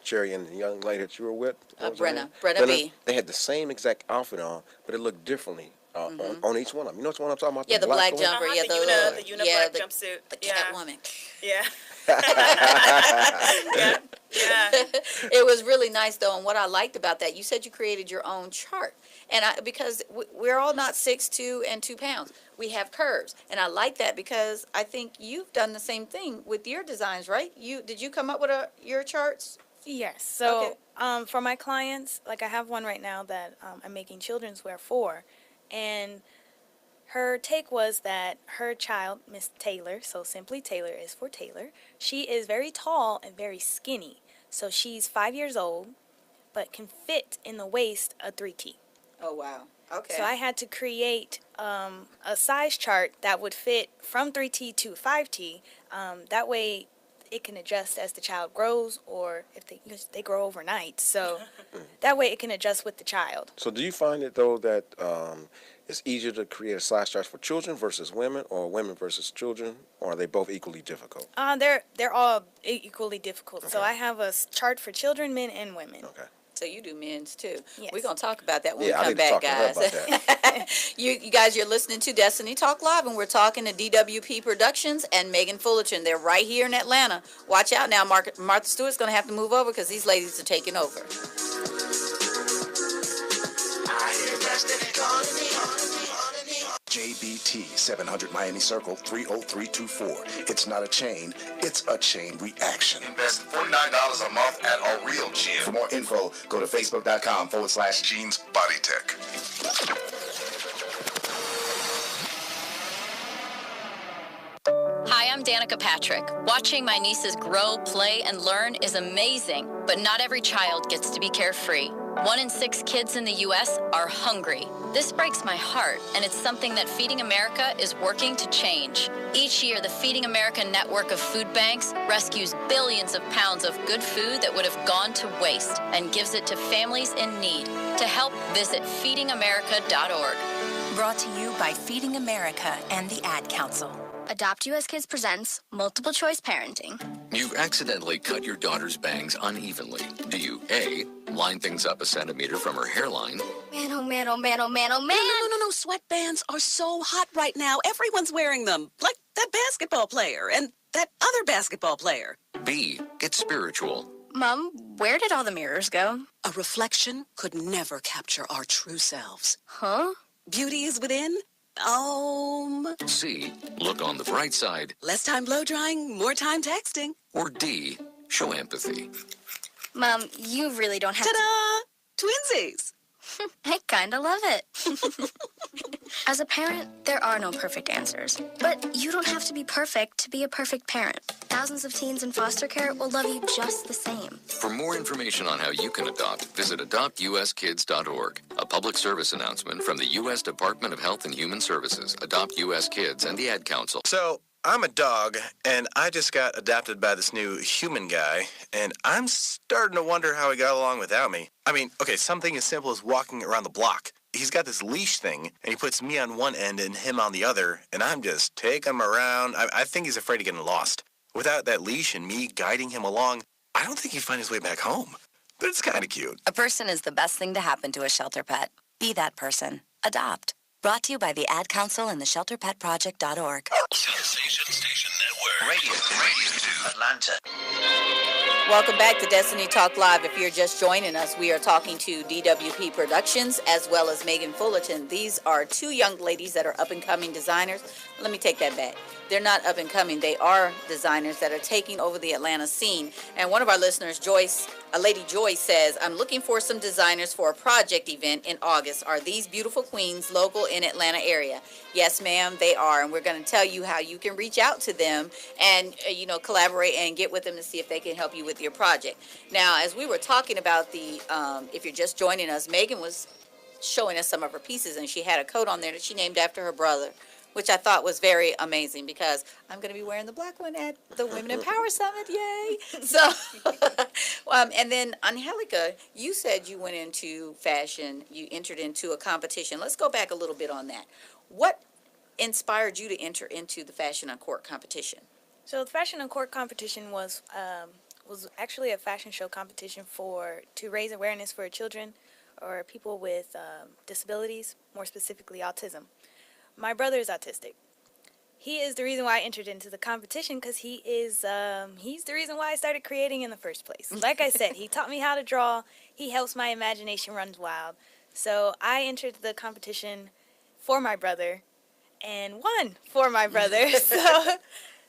Cherry and the young lady that you were with, Brenna B. They had the same exact outfit on, but it looked differently on each one of them. You know which one I'm talking about? Yeah, the black jumper. Yeah, the Una black jumpsuit. The Catwoman. Yeah. Yeah. It was really nice though, and what I liked about that, you said you created your own chart, and because we're all not 6'2" and 2 pounds, we have curves, and I like that because I think you've done the same thing with your designs, right? Did you come up with your charts? Yes. So for my clients, like I have one right now that I'm making children's wear for, and her take was that her child, Miss Taylor, so simply Taylor is for Taylor, she is very tall and very skinny. So she's 5 years old, but can fit in the waist a 3T. Oh, wow. Okay. So I had to create a size chart that would fit from 3T to 5T. That way it can adjust as the child grows, or if they grow overnight. So that way it can adjust with the child. So do you find it, though, that it's easier to create a size chart for children versus women, or women versus children, or are they both equally difficult? They're all equally difficult. So I have a chart for children, men, and women. Okay. So you do men's too. Yes. We're going to talk about that when we I come need to back, talk to her guys. about that. You guys, you're listening to Destiny Talk Live, and we're talking to DWP Productions and Megan Fullerton. They're right here in Atlanta. Watch out now. Martha Stewart's going to have to move over because these ladies are taking over. JBT 700 Miami Circle 30324. It's not a chain, it's a chain reaction. Invest $49 a month at a real gym. For more info, go to facebook.com/Jeans Body Tech. Hi, I'm Danica Patrick. Watching my nieces grow, play, and learn is amazing, but not every child gets to be carefree. 1 in 6 kids in the U.S. are hungry. This breaks my heart, and it's something that Feeding America is working to change. Each year, the Feeding America network of food banks rescues billions of pounds of good food that would have gone to waste and gives it to families in need. To help, visit feedingamerica.org. Brought to you by Feeding America and the Ad Council. Adopt US Kids presents Multiple Choice Parenting. You've accidentally cut your daughter's bangs unevenly. Do you A, line things up a centimeter from her hairline? Man, oh man, oh man, oh man, oh man. No. Sweatbands are so hot right now. Everyone's wearing them. Like that basketball player and that other basketball player. B, get spiritual. Mom, where did all the mirrors go? A reflection could never capture our true selves. Huh? Beauty is within. C, look on the bright side. Less time blow drying, more time texting. Or D, show empathy. Mom, you really don't have Ta-da! Twinsies! I kinda love it. As a parent, there are no perfect answers. But you don't have to be perfect to be a perfect parent. Thousands of teens in foster care will love you just the same. For more information on how you can adopt, visit adoptuskids.org. A public service announcement from the U.S. Department of Health and Human Services, Adopt U.S. Kids, and the Ad Council. So, I'm a dog, and I just got adopted by this new human guy, and I'm starting to wonder how he got along without me. I mean, okay, something as simple as walking around the block. He's got this leash thing, and he puts me on one end and him on the other, and I'm just taking him around. I think he's afraid of getting lost. Without that leash and me guiding him along, I don't think he'd find his way back home. But it's kind of cute. A person is the best thing to happen to a shelter pet. Be that person. Adopt. Brought to you by the Ad Council and the ShelterPetProject.org. Sensation Station Network. Radio 2, Atlanta. Welcome back to Destiny Talk Live. If you're just joining us, we are talking to DWP Productions as well as Megan Fullerton. These are two young ladies that are up-and-coming designers. Let me take that back. They're not up-and-coming. They are designers that are taking over the Atlanta scene. And one of our listeners, Joyce, Lady Joyce, says, I'm looking for some designers for a project event in August. Are these beautiful queens local in Atlanta area? Yes, ma'am, they are. And we're going to tell you how you can reach out to them and, collaborate and get with them to see if they can help you with your project. Now, as we were talking about the, if you're just joining us, Megan was showing us some of her pieces, and she had a coat on there that she named after her brother, which I thought was very amazing because I'm going to be wearing the black one at the Women in Power Summit. Yay! So, and then Angelica, you said you went into fashion, you entered into a competition. Let's go back a little bit on that. What inspired you to enter into the Fashion on Court competition? So the Fashion on Court competition was actually a fashion show competition to raise awareness for children or people with disabilities, more specifically autism. My brother is autistic. He is the reason why I entered into the competition because he's the reason why I started creating in the first place. Like I said, he taught me how to draw. He helps my imagination run wild. So I entered the competition for my brother and won for my brother. So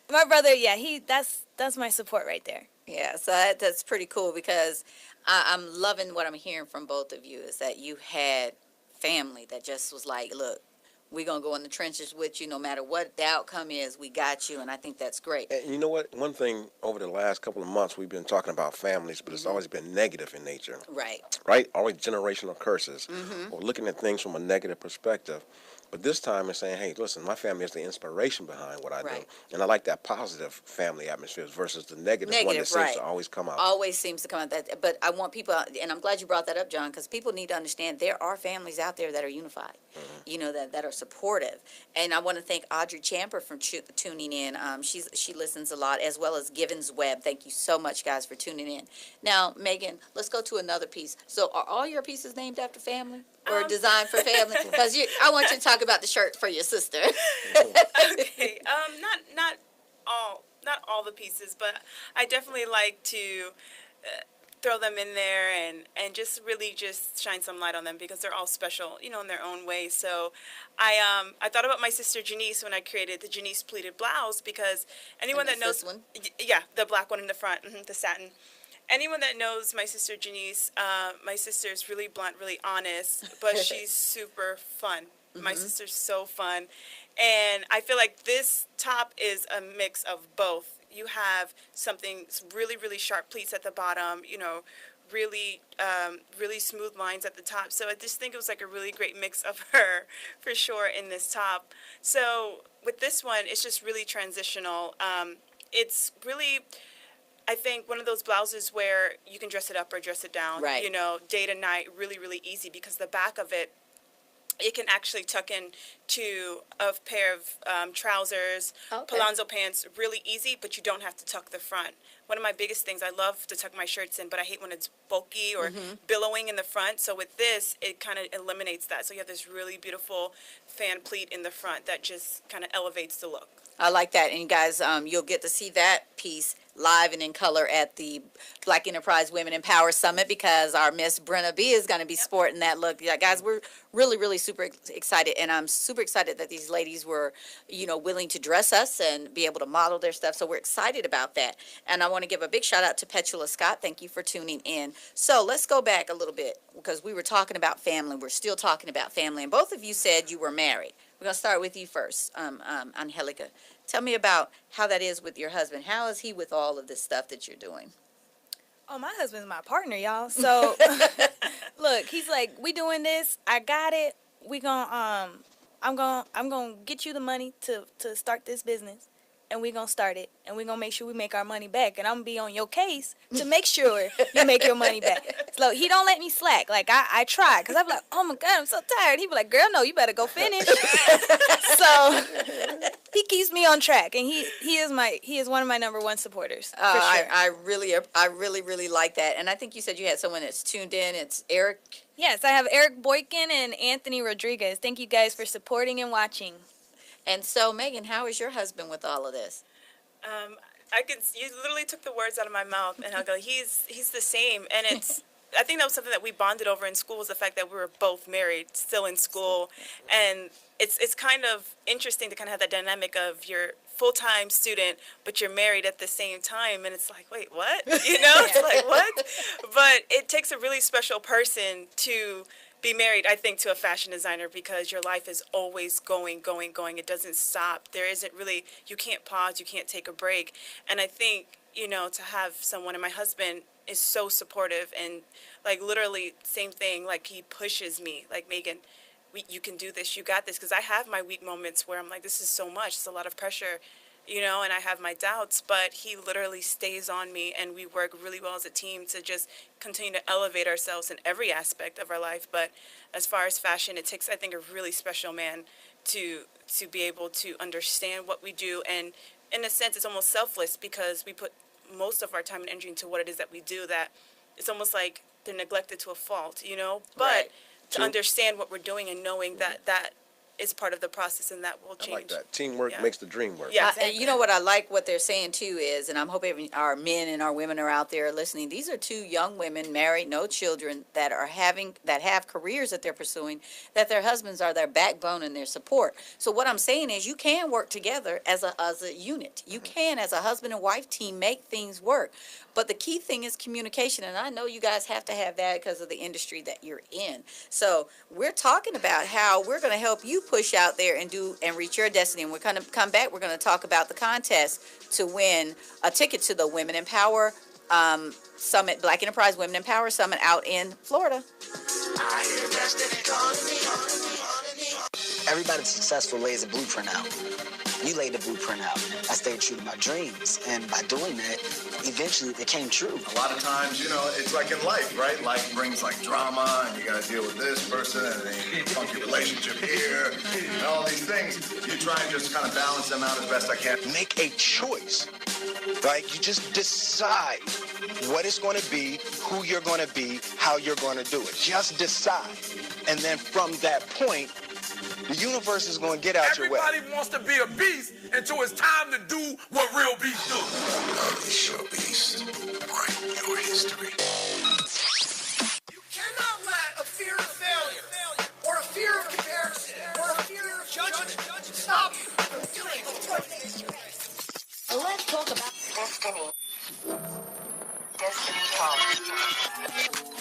my brother, yeah, that's my support right there. Yeah, so that's pretty cool because I'm loving what I'm hearing from both of you is that you had family that just was like, look, We're going to go in the trenches with you no matter what the outcome is. We got you, and I think that's great. And you know what? One thing over the last couple of months, we've been talking about families, but it's always been negative in nature. Right. Right? Always generational curses. Mhm. Or looking at things from a negative perspective. But this time it's saying, hey, listen, my family is the inspiration behind what I do. And I like that positive family atmosphere versus the negative one that seems to always come out. Always seems to come out. But I want people, and I'm glad you brought that up, John, because people need to understand there are families out there that are unified, you know, that are supportive. And I want to thank Audrey Champer for tuning in. She listens a lot, as well as Givens Webb. Thank you so much, guys, for tuning in. Now, Megan, let's go to another piece. So are all your pieces named after family? Or designed for family? Because I want you to talk about the shirt for your sister. Okay. Not all the pieces, but I definitely like to throw them in there and just really just shine some light on them because they're all special, you know, in their own way. So I thought about my sister Janice when I created the Janice pleated blouse because anyone that knows, this one? Yeah, the black one in the front, the satin. Anyone that knows my sister Janice, my sister is really blunt, really honest, but she's super fun. My sister's so fun. And I feel like this top is a mix of both. You have something really, really sharp pleats at the bottom, you know, really, really smooth lines at the top. So I just think it was like a really great mix of her, for sure, in this top. So with this one, it's just really transitional. It's really, I think, one of those blouses where you can dress it up or dress it down, Right. you know, day to night, really, really easy because the back of it, it can actually tuck in to a pair of trousers, palazzo pants, really easy, but you don't have to tuck the front. One of my biggest things, I love to tuck my shirts in, but I hate when it's bulky or billowing in the front. So with this, it kind of eliminates that. So you have this really beautiful fan pleat in the front that just kind of elevates the look. I like that. And guys, you'll get to see that piece live and in color at the Black Enterprise Women in Power Summit because our Miss Brenna B is going to be sporting that look. Yeah, guys, we're really, really super excited. And I'm super excited that these ladies were, you know, willing to dress us and be able to model their stuff. So we're excited about that. And I want to give a big shout out to Petula Scott. Thank you for tuning in. So let's go back a little bit because we were talking about family. We're still talking about family. And both of you said you were married. We're going to start with you first, Angelica. Tell me about how that is with your husband. How is he with all of this stuff that you're doing? Oh, my husband's my partner, y'all. So, look, he's like, we doing this. I got it. We gonna I'm gonna get you the money to start this business, and we gonna start it, and we gonna make sure we make our money back, and I'm gonna be on your case to make sure you make your money back. So he don't let me slack. Like I try, cause I'm like, oh my God, I'm so tired. He be like, girl, no, you better go finish. So he keeps me on track, and he is one of my number one supporters. For sure. I really like that. And I think you said you had someone that's tuned in. It's Eric. Yes, I have Eric Boykin and Anthony Rodriguez. Thank you guys for supporting and watching. And so, Megan, how is your husband with all of this? You literally took the words out of my mouth, and I'll go, he's the same. And it's, I think that was something that we bonded over in school was the fact that we were both married, still in school. And it's kind of interesting to kind of have that dynamic of you're full-time student, but you're married at the same time. And it's like, wait, what? You know, it's like, what? But it takes a really special person to be married, I think, to a fashion designer because your life is always going. It doesn't stop. There isn't really, you can't pause, you can't take a break. And I think, you know, to have someone, and my husband is so supportive and like literally same thing, like he pushes me, like, Megan, you can do this, you got this. Because I have my weak moments where I'm like, this is so much, it's a lot of pressure, you know, and I have my doubts, but he literally stays on me and we work really well as a team to just continue to elevate ourselves in every aspect of our life. But as far as fashion, it takes, I think, a really special man to be able to understand what we do. And in a sense, it's almost selfless because we put most of our time and energy into what it is that we do that it's almost like they're neglected to a fault, you know? But to understand what we're doing and knowing that that is part of the process and that will change. I like that. Teamwork makes the dream work. Yeah, exactly. You know what I like what they're saying too is, and I'm hoping our men and our women are out there listening. These are two young women, married, no children, that have careers that they're pursuing, that their husbands are their backbone and their support. So what I'm saying is, you can work together as a unit. You can, as a husband and wife team, make things work. But the key thing is communication, and I know you guys have to have that because of the industry that you're in. So we're talking about how we're going to help you push out there and do and reach your destiny. And we're going to come back. We're going to talk about the contest to win a ticket to the Women in Power Summit, Black Enterprise Women in Power Summit out in Florida. Everybody successful lays a blueprint out. You laid the blueprint out. I stayed true to my dreams, and by doing that, eventually they came true. A lot of times, you know, it's like in life, right? Life brings like drama, and you got to deal with this person, and then you funky relationship here, and all these things. You try and just kind of balance them out as best I can. Make a choice, right? You just decide what it's going to be, who you're going to be, how you're going to do it. Just decide. And then from that point, the universe is going to get out your way. Everybody wants to be a beast until it's time to do what real beasts do. Unleash your beast. Write your history. You cannot let a fear of failure, or a fear of comparison, or a fear of judgment stop you from doing what it is you want. Let's talk about destiny. Destiny Talk.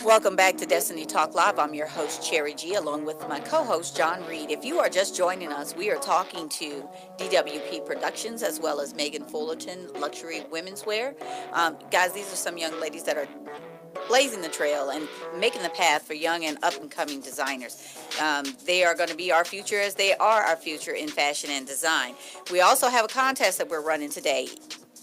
Welcome back to Destiny Talk Live. I'm your host, Cherry G, along with my co-host, John Reed. If you are just joining us, we are talking to DWP Productions as well as Megan Fullerton, Luxury Women's Wear. Guys, these are some young ladies that are blazing the trail and making the path for young and up-and-coming designers. They are going to be our future as they are our future in fashion and design. We also have a contest that we're running today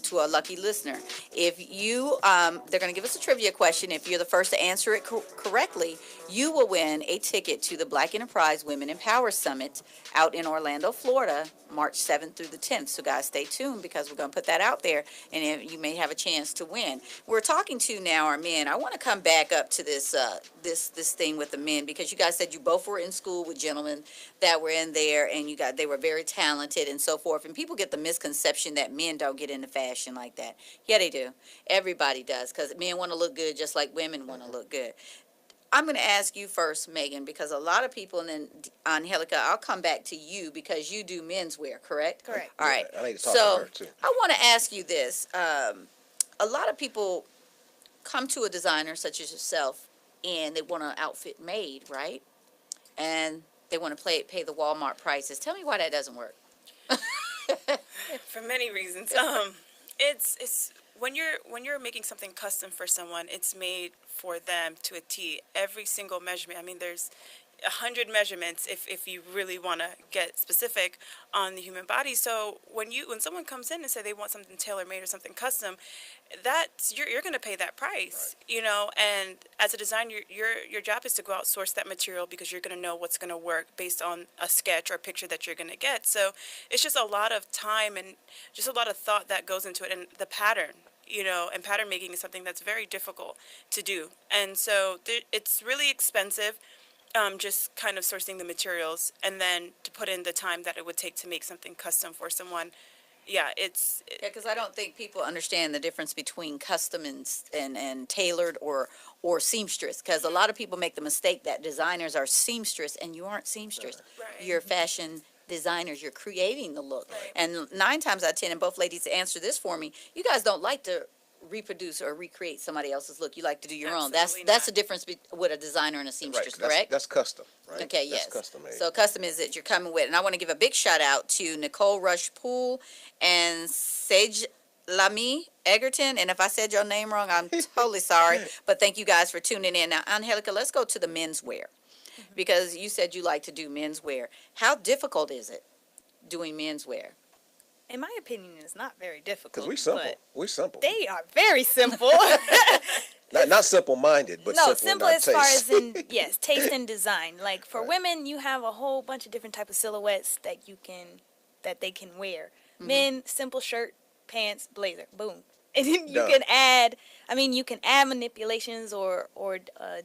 to a lucky listener. If you, they're going to give us a trivia question. If you're the first to answer it correctly, you will win a ticket to the Black Enterprise Women in Power Summit out in Orlando, Florida, March 7th through the 10th. So guys, stay tuned because we're going to put that out there and you may have a chance to win. We're talking to now our men. I want to come back up to this this thing with the men because you guys said you both were in school with gentlemen that were in there and they were very talented and so forth. And people get the misconception that men don't get into fashion like that. Yeah, they do. Everybody does because men want to look good just like women want to look good. I'm going to ask you first, Megan, because a lot of people, and then Angelica, I'll come back to you because you do menswear, correct? Correct. All right. I need to talk to her, too. I want to ask you this. A lot of people come to a designer such as yourself, and they want an outfit made, right? And they want to pay the Walmart prices. Tell me why that doesn't work. For many reasons. It's when you're making something custom for someone, it's made for them to a T. Every single measurement. I mean, there's 100 measurements if you really want to get specific on the human body. So when someone comes in and say they want something tailor-made or something custom, that's you're going to pay that price, right. You know. And as a designer, your job is to go out source that material because you're going to know what's going to work based on a sketch or a picture that you're going to get. So it's just a lot of time and just a lot of thought that goes into it, and the pattern. You know, and pattern making is something that's very difficult to do. And so it's really expensive, just kind of sourcing the materials and then to put in the time that it would take to make something custom for someone. Yeah, because I don't think people understand the difference between custom and tailored or seamstress. Because a lot of people make the mistake that designers are seamstress, and you aren't seamstress. Right. You're fashion designers. You're creating the look. Right. And 9 times out of 10, and both ladies answer this for me, you guys don't like to reproduce or recreate somebody else's look. You like to do your own. That's the difference with a designer and a seamstress, right, correct? That's custom, right? Okay, yes. That's custom made. So custom is that you're coming with. And I want to give a big shout out to Nicole Rush Poole and Sage Lamy Egerton. And if I said your name wrong, I'm totally sorry. But thank you guys for tuning in. Now, Angelica, let's go to the menswear. Because you said you like to do menswear. How difficult is it doing menswear? In my opinion, it's not very difficult. Because we simple. We simple. They are very simple. not simple-minded, but simple as taste. far as in taste and design. Like for women, you have a whole bunch of different type of silhouettes that they can wear. Mm-hmm. Men, simple shirt, pants, blazer, boom. And then you can add. I mean, you can add manipulations or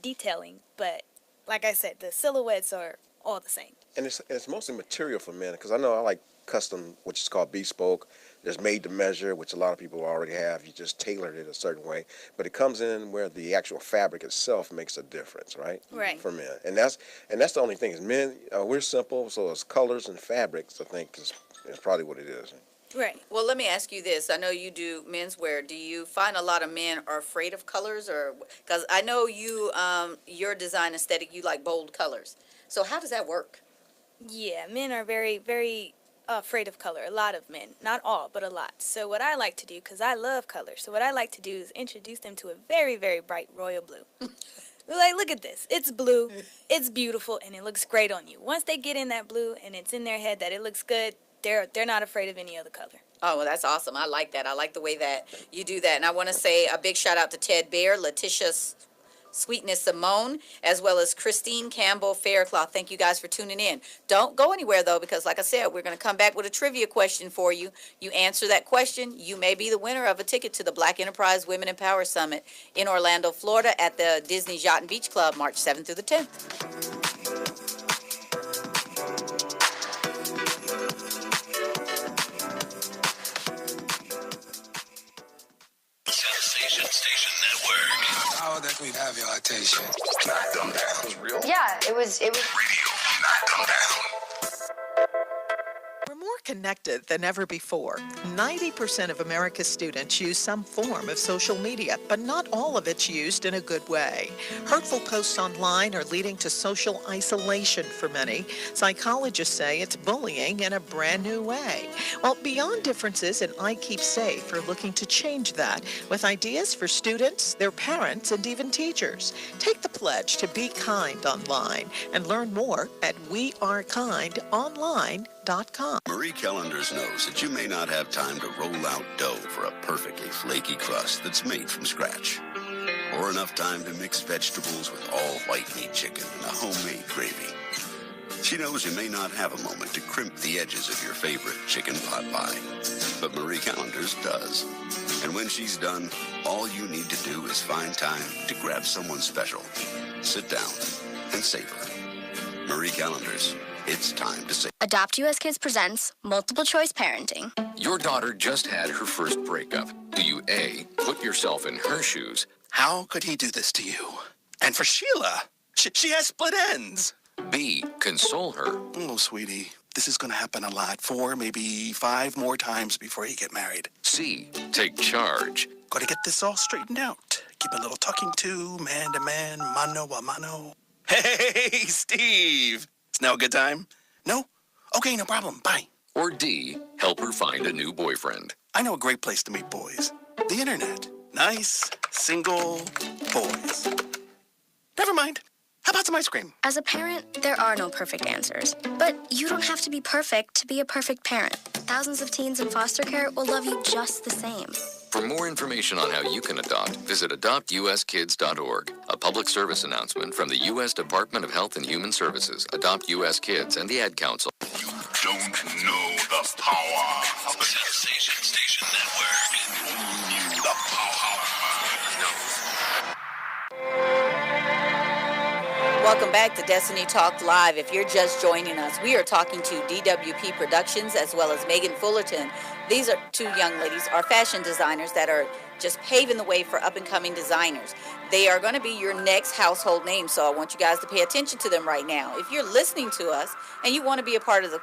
detailing, but like I said, the silhouettes are all the same. And it's mostly material for men, because I know I like custom, which is called bespoke. There's made to measure, which a lot of people already have. You just tailored it a certain way, but it comes in where the actual fabric itself makes a difference, right? Right. For men, and that's the only thing is men. We're simple, so it's colors and fabrics. I think is probably what it is. Right. Well, let me ask you this. I know you do menswear. Do you find a lot of men are afraid of colors, or because I know you, your design aesthetic, you like bold colors. So how does that work? Yeah, men are very, very afraid of color. A lot of men, not all, but a lot. So what I like to do, because I love color, so what I like to do is introduce them to a very, very bright royal blue. Like, look at this. It's blue. It's beautiful, and it looks great on you. Once they get in that blue, and it's in their head that it looks good, they're not afraid of any other color. Oh, well, that's awesome. I like that. I like the way that you do that. And I want to say a big shout out to Ted Bear, Letitia Sweetness Simone, as well as Christine Campbell Faircloth. Thank you guys for tuning in. Don't go anywhere, though, because like I said, we're going to come back with a trivia question for you. You answer that question, you may be the winner of a ticket to the Black Enterprise Women in Power Summit in Orlando, Florida at the Disney's Yacht and Beach Club, March 7th through the 10th. How that we have your attention. Knock them down. Yeah, it was. Radio. Knock them down. We're more connected than ever before. 90% of America's students use some form of social media, but not all of it's used in a good way. Hurtful posts online are leading to social isolation for many. Psychologists say it's bullying in a brand new way. Well, Beyond Differences and I Keep Safe are looking to change that with ideas for students, their parents, and even teachers. Take the pledge to be kind online and learn more at wearekindonline.com. Marie Callender's knows that you may not have time to roll out dough for a perfectly flaky crust that's made from scratch, or enough time to mix vegetables with all white meat chicken and a homemade gravy. She knows you may not have a moment to crimp the edges of your favorite chicken pot pie, but Marie Callender's does. And when she's done, all you need to do is find time to grab someone special, sit down, and savor. Marie Callender's. It's time to say. Adopt US Kids presents Multiple Choice Parenting. Your daughter just had her first breakup. Do you A, put yourself in her shoes? How could he do this to you? And for Sheila, she has split ends. B, console her. Oh, sweetie, this is going to happen a lot. 4, maybe 5 more times before you get married. C, take charge. Got to get this all straightened out. Keep a little talking to, man to man, mano a mano. Hey, Steve. Is now a good time? No? Okay, no problem. Bye. Or D, help her find a new boyfriend. I know a great place to meet boys. The internet. Nice, single boys. Never mind. How about some ice cream? As a parent, there are no perfect answers. But you don't have to be perfect to be a perfect parent. Thousands of teens in foster care will love you just the same. For more information on how you can adopt, visit adoptuskids.org. A public service announcement from the U.S. Department of Health and Human Services, Adopt U.S. Kids, and the Ad Council. You don't know the power of the Sensation Station Network. The power. Welcome back to Destiny Talk Live. If you're just joining us, we are talking to DWP Productions as well as Megan Fullerton. These are two young ladies, are fashion designers that are just paving the way for up-and-coming designers. They are going to be your next household name, so I want you guys to pay attention to them right now. If you're listening to us and you want to be a part of the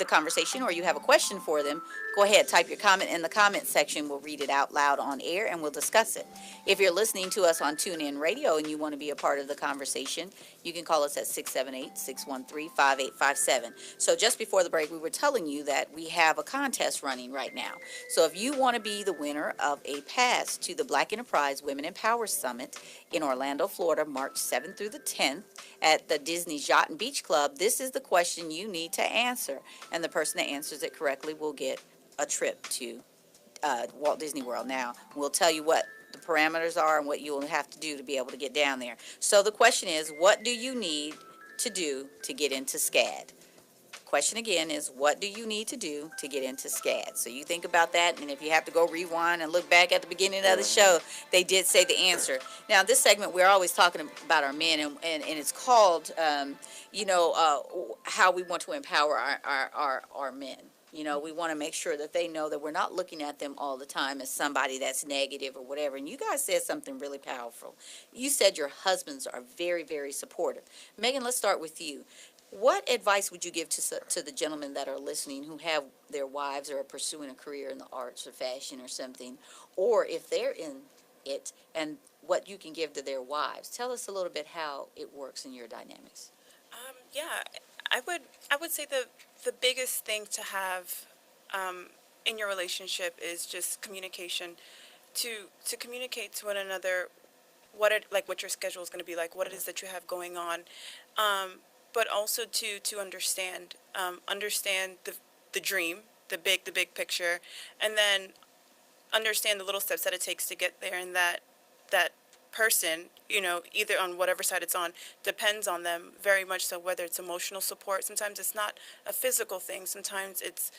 conversation or you have a question for them, go ahead, type your comment in the comment section. We'll read it out loud on air and we'll discuss it. If you're listening to us on TuneIn Radio and you want to be a part of the conversation, you can call us at 678-613-5857. So just before the break, we were telling you that we have a contest running right now. So if you want to be the winner of a pass to the Black Enterprise Women in Power Summit in Orlando, Florida, March 7th through the 10th at the Disney's Yacht and Beach Club, this is the question you need to answer. And the person that answers it correctly will get a trip to Walt Disney World. Now, we'll tell you what the parameters are and what you will have to do to be able to get down there. So the question is, what do you need to do to get into SCAD? Question again is, what do you need to do to get into SCAD? So you think about that, and if you have to go rewind and look back at the beginning of the show, they did say the answer. Now, this segment, we're always talking about our men, and it's called, how we want to empower our men. You know, we want to make sure that they know that we're not looking at them all the time as somebody that's negative or whatever. And you guys said something really powerful. You said your husbands are very, very supportive. Megan, let's start with you. What advice would you give to the gentlemen that are listening who have their wives or are pursuing a career in the arts or fashion or something, or if they're in it, and what you can give to their wives? Tell us a little bit how it works in your dynamics. Yeah, I would say the biggest thing to have in your relationship is just communication. To communicate to one another what your schedule is going to be like, what it is that you have going on, but also to understand the dream, the big picture, and then understand the little steps that it takes to get there, and that person, either on whatever side it's on, depends on them very much so, whether it's emotional support. Sometimes it's not a physical thing. Sometimes it's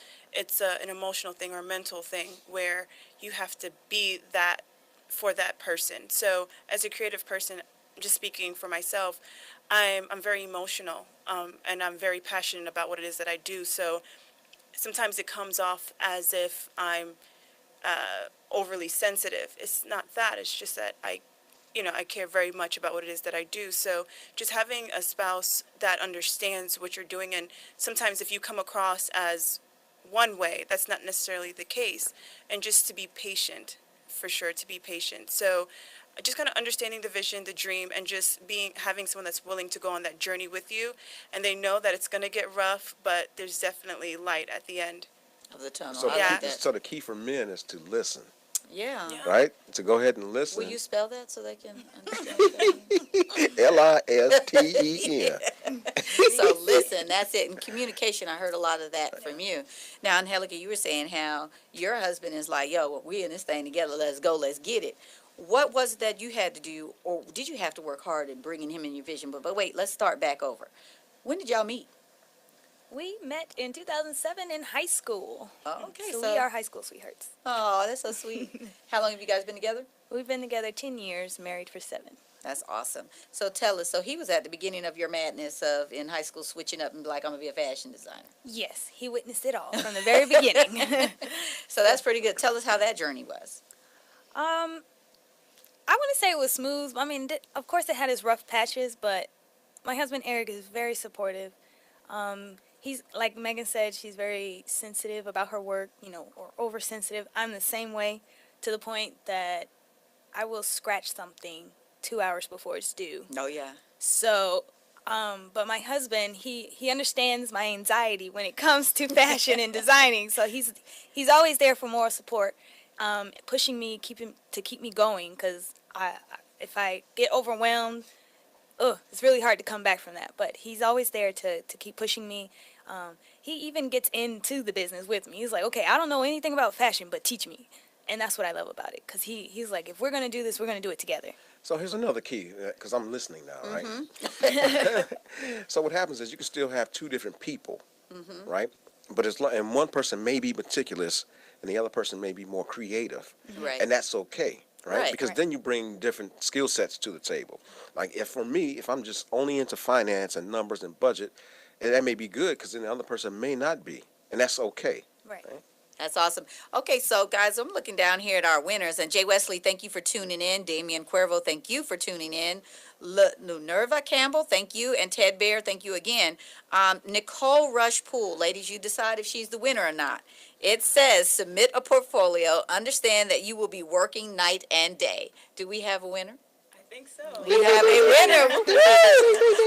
an emotional thing or a mental thing where you have to be that for that person. So as a creative person, just speaking for myself, I'm very emotional, and I'm very passionate about what it is that I do. So sometimes it comes off as if I'm overly sensitive. It's not that. It's just that I care very much about what it is that I do. So just having a spouse that understands what you're doing, and sometimes if you come across as one way, that's not necessarily the case, and just to be patient, for sure, to be patient. So just kind of understanding the vision, the dream, and just having someone that's willing to go on that journey with you, and they know that it's going to get rough, but there's definitely light at the end of the tunnel. So, I like that. So the key for men is to listen. Yeah. Right? To go ahead and listen. Will you spell that so they can understand? Listen. So listen, that's it. And communication, I heard a lot of that from you. Now, Angelica, you were saying how your husband is like, yo, we in this thing together. Let's go. Let's get it. What was it that you had to do, or did you have to work hard in bringing him in your vision? But wait, let's start back over. When did y'all meet? We met in 2007 in high school. Oh, okay. So we are high school sweethearts. Oh, that's so sweet. How long have you guys been together? We've been together 10 years, married for 7. That's awesome. So tell us, so he was at the beginning of your madness of in high school switching up and be like, I'm going to be a fashion designer. Yes, he witnessed it all from the very beginning. So that's pretty good. Tell us how that journey was. I wouldn't say it was smooth. I mean, of course it had its rough patches, but my husband Eric is very supportive. He's, like Megan said, she's very sensitive about her work, or oversensitive. I'm the same way, to the point that I will scratch something 2 hours before it's due. Oh, yeah. So, but my husband, he understands my anxiety when it comes to fashion and designing. So he's always there for moral support, pushing me, to keep me going, because if I get overwhelmed, it's really hard to come back from that. But he's always there to keep pushing me. He even gets into the business with me. He's like, okay, I don't know anything about fashion, but teach me. And that's what I love about it, because he's like, if we're going to do this, we're going to do it together. So here's another key, because I'm listening now, right? So what happens is you can still have two different people, right? But and one person may be meticulous, and the other person may be more creative. Right. And that's okay. Right? Because right. then you bring different skill sets to the table. Like if I'm just only into finance and numbers and budget, and that may be good, because then the other person may not be, and that's okay. Right. That's awesome. Okay, so guys, I'm looking down here at our winners, and Jay Wesley, thank you for tuning in. Damian Cuervo, thank you for tuning in. Minerva Campbell, thank you, and Ted Bear, thank you again. Nicole Rush Poole, ladies, you decide if she's the winner or not. It says submit a portfolio. Understand that you will be working night and day. Do we have a winner? I think so. We have a winner.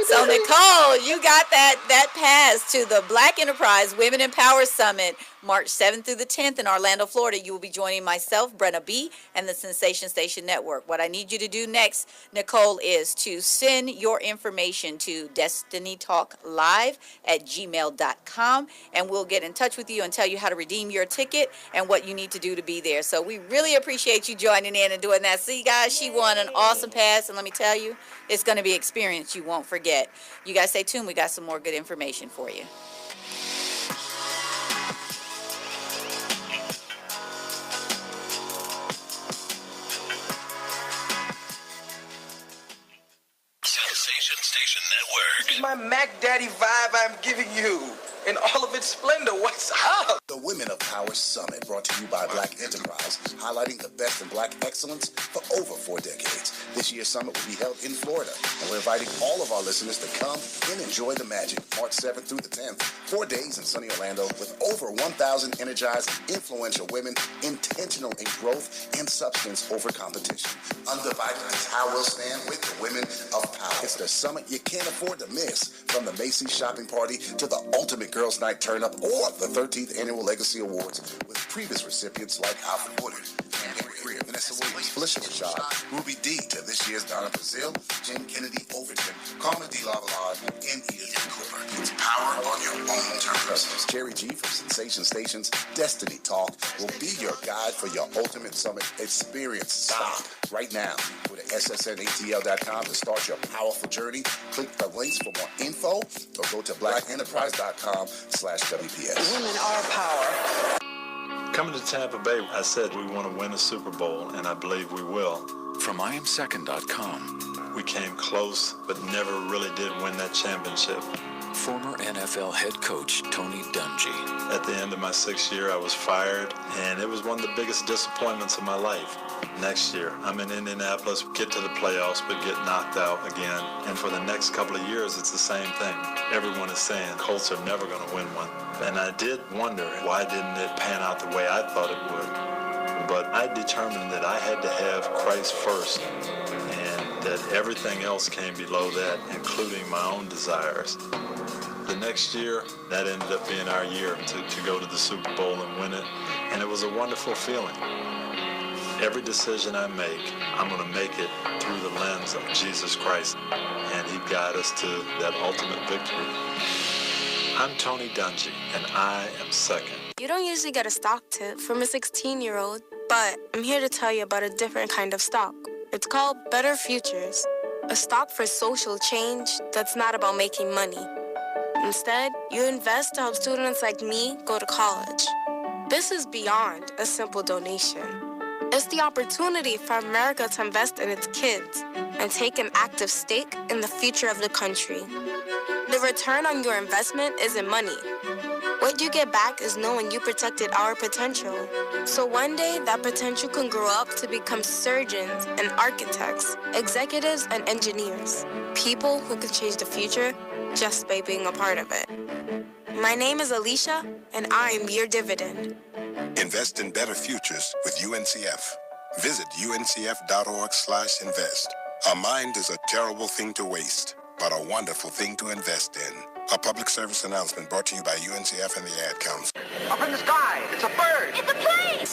So Nicole, you got that pass to the Black Enterprise Women in Power Summit, March 7th through the 10th in Orlando, Florida. You will be joining myself, Brenna B., and the Sensation Station Network. What I need you to do next, Nicole, is to send your information to destinytalklive@gmail.com, and we'll get in touch with you and tell you how to redeem your ticket and what you need to do to be there. So we really appreciate you joining in and doing that. See, guys, she won an awesome pass, and let me tell you, it's going to be an experience you won't forget. You guys stay tuned. We got some more good information for you. Sensation Station Network. This is my Mac Daddy vibe I'm giving you in all of its splendor. What's up? The the Women of Power Summit, brought to you by Black Enterprise, highlighting the best in Black excellence for over 4 decades. This year's summit will be held in Florida, and we're inviting all of our listeners to come and enjoy the magic. March 7th through the 10th, 4 days in sunny Orlando with over 1,000 energized and influential women, intentional in growth and substance over competition. Undivided is how we'll stand with the Women of Power. It's the summit you can't afford to miss, from the Macy's shopping party to the Ultimate Girls Night Turn-Up or the 13th Annual Legacy Awards with previous recipients like Alfred Woodard, Henry Greer, Vanessa Williams, Felicia Rashad, Ruby D, to this year's Donna Brazile, Jen Kennedy Overton, Carmen D. Lavalade, and Edith Cooper. It's power on your own terms. Jerry G from Sensation Station's Destiny Talk will be your guide for your ultimate summit experience. Stop right now. Go to ssnatl.com to start your powerful journey. Click the links for more info or go to blackenterprise.com/WPS. Women are power. Coming to Tampa Bay, I said we want to win a Super Bowl, and I believe we will. From IamSecond.com. We came close, but never really did win that championship. Former NFL head coach Tony Dungy. At the end of my 6th year, I was fired, and it was one of the biggest disappointments of my life. Next year, I'm in Indianapolis, get to the playoffs, but get knocked out again. And for the next couple of years, it's the same thing. Everyone is saying Colts are never going to win one. And I did wonder, why didn't it pan out the way I thought it would? But I determined that I had to have Christ first, and that everything else came below that, including my own desires. The next year, that ended up being our year to go to the Super Bowl and win it, and it was a wonderful feeling. Every decision I make, I'm going to make it through the lens of Jesus Christ, and He'd guide us to that ultimate victory. I'm Tony Dungy, and I am second. You don't usually get a stock tip from a 16-year-old, but I'm here to tell you about a different kind of stock. It's called Better Futures, a stock for social change that's not about making money. Instead, you invest to help students like me go to college. This is beyond a simple donation. It's the opportunity for America to invest in its kids and take an active stake in the future of the country. The return on your investment isn't money. What you get back is knowing you protected our potential. So one day, that potential can grow up to become surgeons and architects, executives and engineers, people who can change the future just by being a part of it. My name is Alicia, and I am your dividend. Invest in better futures with UNCF. Visit uncf.org/invest. A mind is a terrible thing to waste, but a wonderful thing to invest in. A public service announcement brought to you by UNCF and the Ad Council. Up in the sky, it's a bird. It's a plane.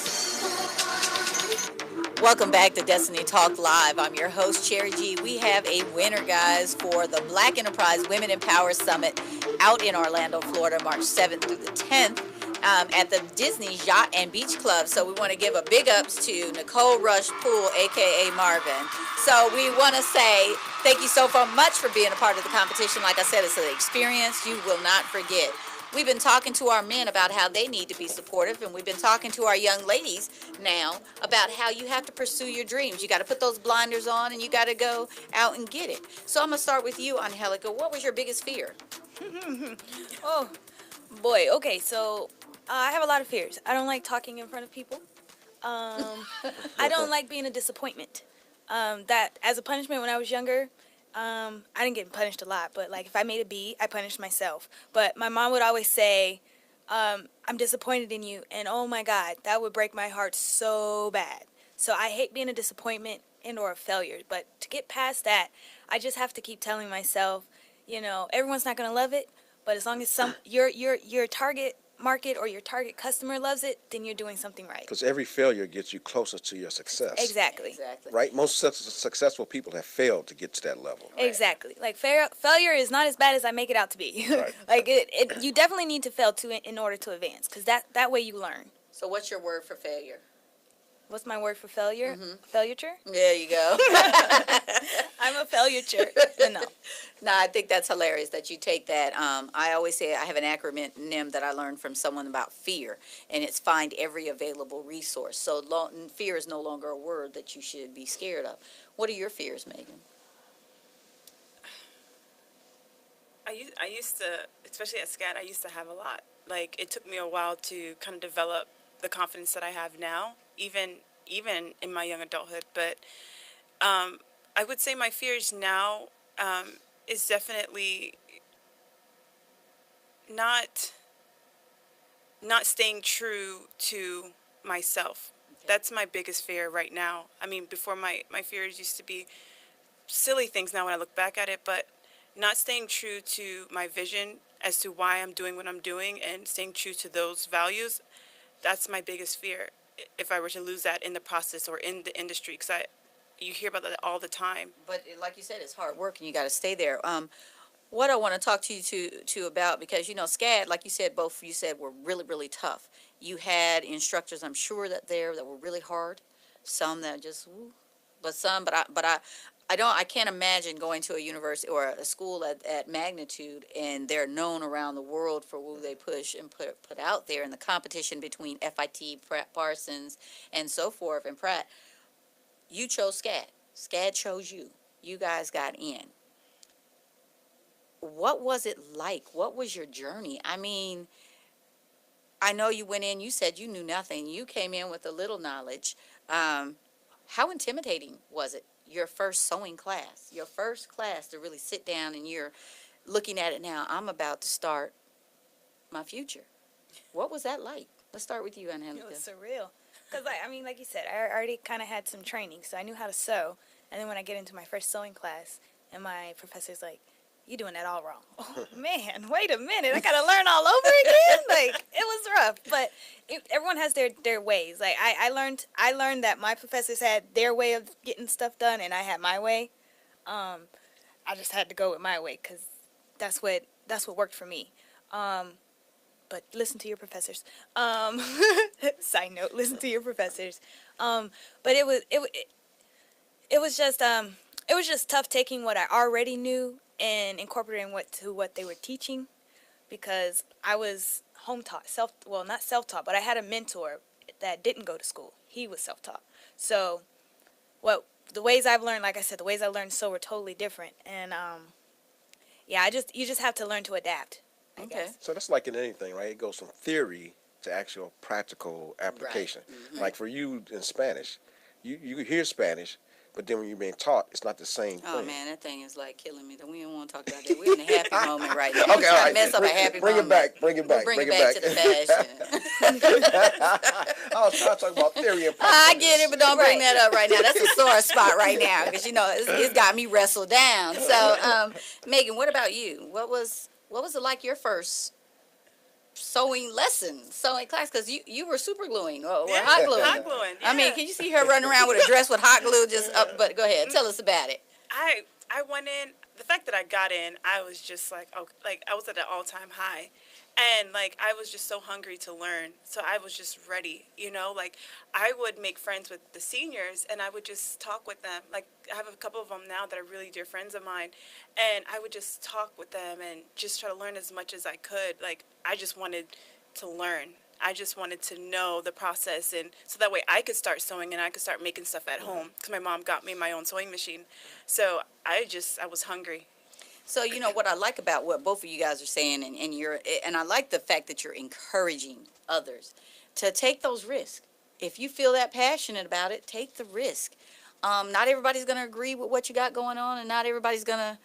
Welcome back to Destiny Talk Live. I'm your host, Cherry G. We have a winner, guys, for the Black Enterprise Women in Power Summit out in Orlando, Florida, March 7th through the 10th. At the Disney Yacht and Beach Club. So we want to give a big ups to Nicole Rush Poole, a.k.a. Marvin. So we want to say thank you so much for being a part of the competition. Like I said, it's an experience you will not forget. We've been talking to our men about how they need to be supportive, and we've been talking to our young ladies now about how you have to pursue your dreams. You got to put those blinders on, and you got to go out and get it. So I'm going to start with you, Angelica. What was your biggest fear? Oh, boy. Okay, so I have a lot of fears. I don't like talking in front of people. I don't like being a disappointment. That as a punishment when I was younger, I didn't get punished a lot, but like if I made a B, I punished myself. But my mom would always say, I'm disappointed in you, and oh my God, that would break my heart so bad. So I hate being a disappointment and or a failure. But to get past that, I just have to keep telling myself, you know, everyone's not gonna love it, but as long as your target market or your target customer loves it, then you're doing something right. Because every failure gets you closer to your success. Exactly. Right? Most successful people have failed to get to that level. Exactly. Like failure is not as bad as I make it out to be. Right. Like you definitely need to fail in order to advance, because that way you learn. So what's your word for failure? What's my word for failure? Failure? There you go. I'm a failure. No. No, I think that's hilarious that you take that. I always say I have an acronym that I learned from someone about fear, and it's find every available resource. So fear is no longer a word that you should be scared of. What are your fears, Megan? I used to, especially at SCAD, I used to have a lot. Like, it took me a while to kind of develop the confidence that I have now, even in my young adulthood. But I would say my fears now is definitely not staying true to myself. That's my biggest fear right now. I mean, before my fears used to be silly things now when I look back at it, but not staying true to my vision as to why I'm doing what I'm doing and staying true to those values, that's my biggest fear if I were to lose that in the process or in the industry, because you hear about that all the time. But like you said, it's hard work and you got to stay there. What I want to talk to you to about, because, you know, SCAD, like you said, both of you said, were really, really tough. You had instructors, I'm sure, that were really hard. Some that just, woo, but I can't imagine going to a university or a school at magnitude, and they're known around the world for who they push and put out there, in the competition between FIT, Parsons, and so forth, and Pratt. You chose SCAD. SCAD chose you. You guys got in. What was it like? What was your journey? I mean, I know you went in, you said you knew nothing. You came in with a little knowledge. How intimidating was it? Your first sewing class, your first class to really sit down and you're looking at it now. I'm about to start my future. What was that like? Let's start with you, Angelica. It was surreal. Because, I mean, like you said, I already kind of had some training, so I knew how to sew. And then when I get into my first sewing class, and my professor's like, "You doing that all wrong." Oh, man, wait a minute. I got to learn all over again? Like, it was rough. But everyone has their ways. Like, I learned that my professors had their way of getting stuff done, and I had my way. I just had to go with my way because that's what worked for me. But listen to your professors. Side note, listen to your professors. But it was just tough taking what I already knew and incorporating what they were teaching, because I was home taught, not self-taught, but I had a mentor that didn't go to school. He was self-taught. So the ways I've learned, like I said, the ways I learned sew were totally different. And you just have to learn to adapt, I guess. So that's like in anything, right? It goes from theory to actual practical application. Right. Mm-hmm. Like for you in Spanish, you hear Spanish, but then when you're being taught, it's not the same thing. Oh, man, that thing is like killing me. We don't want to talk about that. We're in a happy moment right now. Okay, We're trying to mess up a happy bring moment. Bring it back. Bring it back to the fashion. I was trying to talk about theory and practice. I get it, but don't bring that up right now. That's a sore spot right now, because, you know, it's got me wrestled down. So, Megan, what about you? What was it like your first sewing class? Because you were super gluing or hot gluing. Hot gluing, yeah. I mean, can you see her running around with a dress with hot glue just up? But go ahead, tell us about it. I went in, the fact that I got in, I was just like, oh, like I was at an all-time high. And like I was just so hungry to learn. So I was just ready, you know, like I would make friends with the seniors and I would just talk with them. Like I have a couple of them now that are really dear friends of mine, and I would just talk with them and just try to learn as much as I could. Like I just wanted to learn. I just wanted to know the process, and so that way I could start sewing and I could start making stuff at home, because my mom got me my own sewing machine. So I was hungry. So, you know, what I like about what both of you guys are saying, and I like the fact that you're encouraging others to take those risks. If you feel that passionate about it, take the risk. Not everybody's going to agree with what you got going on, and not everybody's going to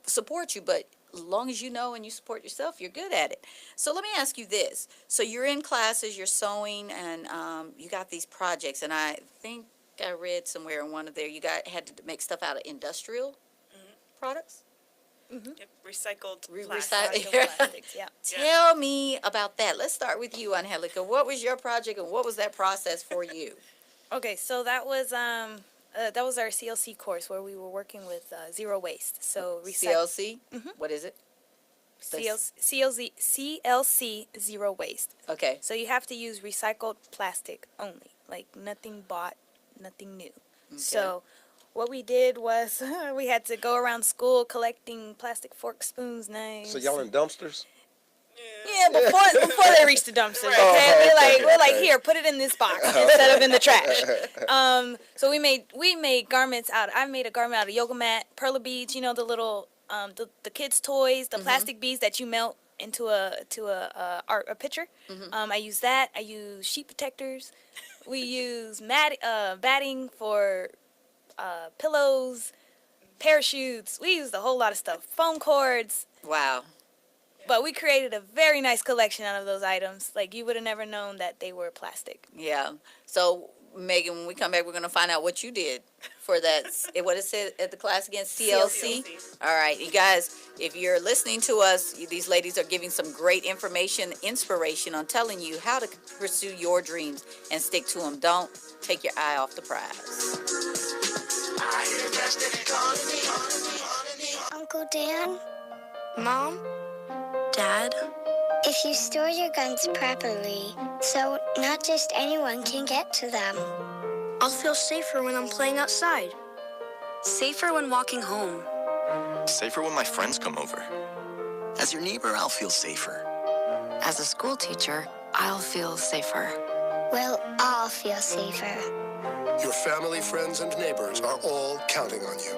support you, but as long as you know and you support yourself, you're good at it. So let me ask you this. So you're in classes, you're sewing, and you got these projects, and I think I read somewhere in one of there you had to make stuff out of industrial products? Mm-hmm. Yep, recycled plastics, yeah. Tell me about that. Let's start with you, Angelica. What was your project, and what was that process for you? Okay, so that was our CLC course where we were working with zero waste. So CLC? Mm-hmm. What is it? CLC, zero waste. Okay. So you have to use recycled plastic only, like nothing bought, nothing new. Okay. So what we did was we had to go around school collecting plastic forks, spoons, knives. So y'all in dumpsters? Yeah, before they reached the dumpsters, okay? We're like, here, put it in this box instead of in the trash. So we made garments I made a garment out of yoga mat, perla beads, you know, the little the kids' toys, the plastic beads that you melt into a picture. I use that. I use sheet protectors. We use batting for pillows, parachutes. We used a whole lot of stuff. Phone cords. Wow. But we created a very nice collection out of those items. Like, you would have never known that they were plastic. Yeah. So, Megan, when we come back, we're going to find out what you did for that. What it said at the class again? CLC? All right. You guys, if you're listening to us, these ladies are giving some great information, inspiration on telling you how to pursue your dreams and stick to them. Don't take your eye off the prize. Uncle Dan? Mom? Dad? If you store your guns properly, so not just anyone can get to them. I'll feel safer when I'm playing outside. Safer when walking home. Safer when my friends come over. As your neighbor, I'll feel safer. As a school teacher, I'll feel safer. We'll all feel safer. Your family, friends, and neighbors are all counting on you.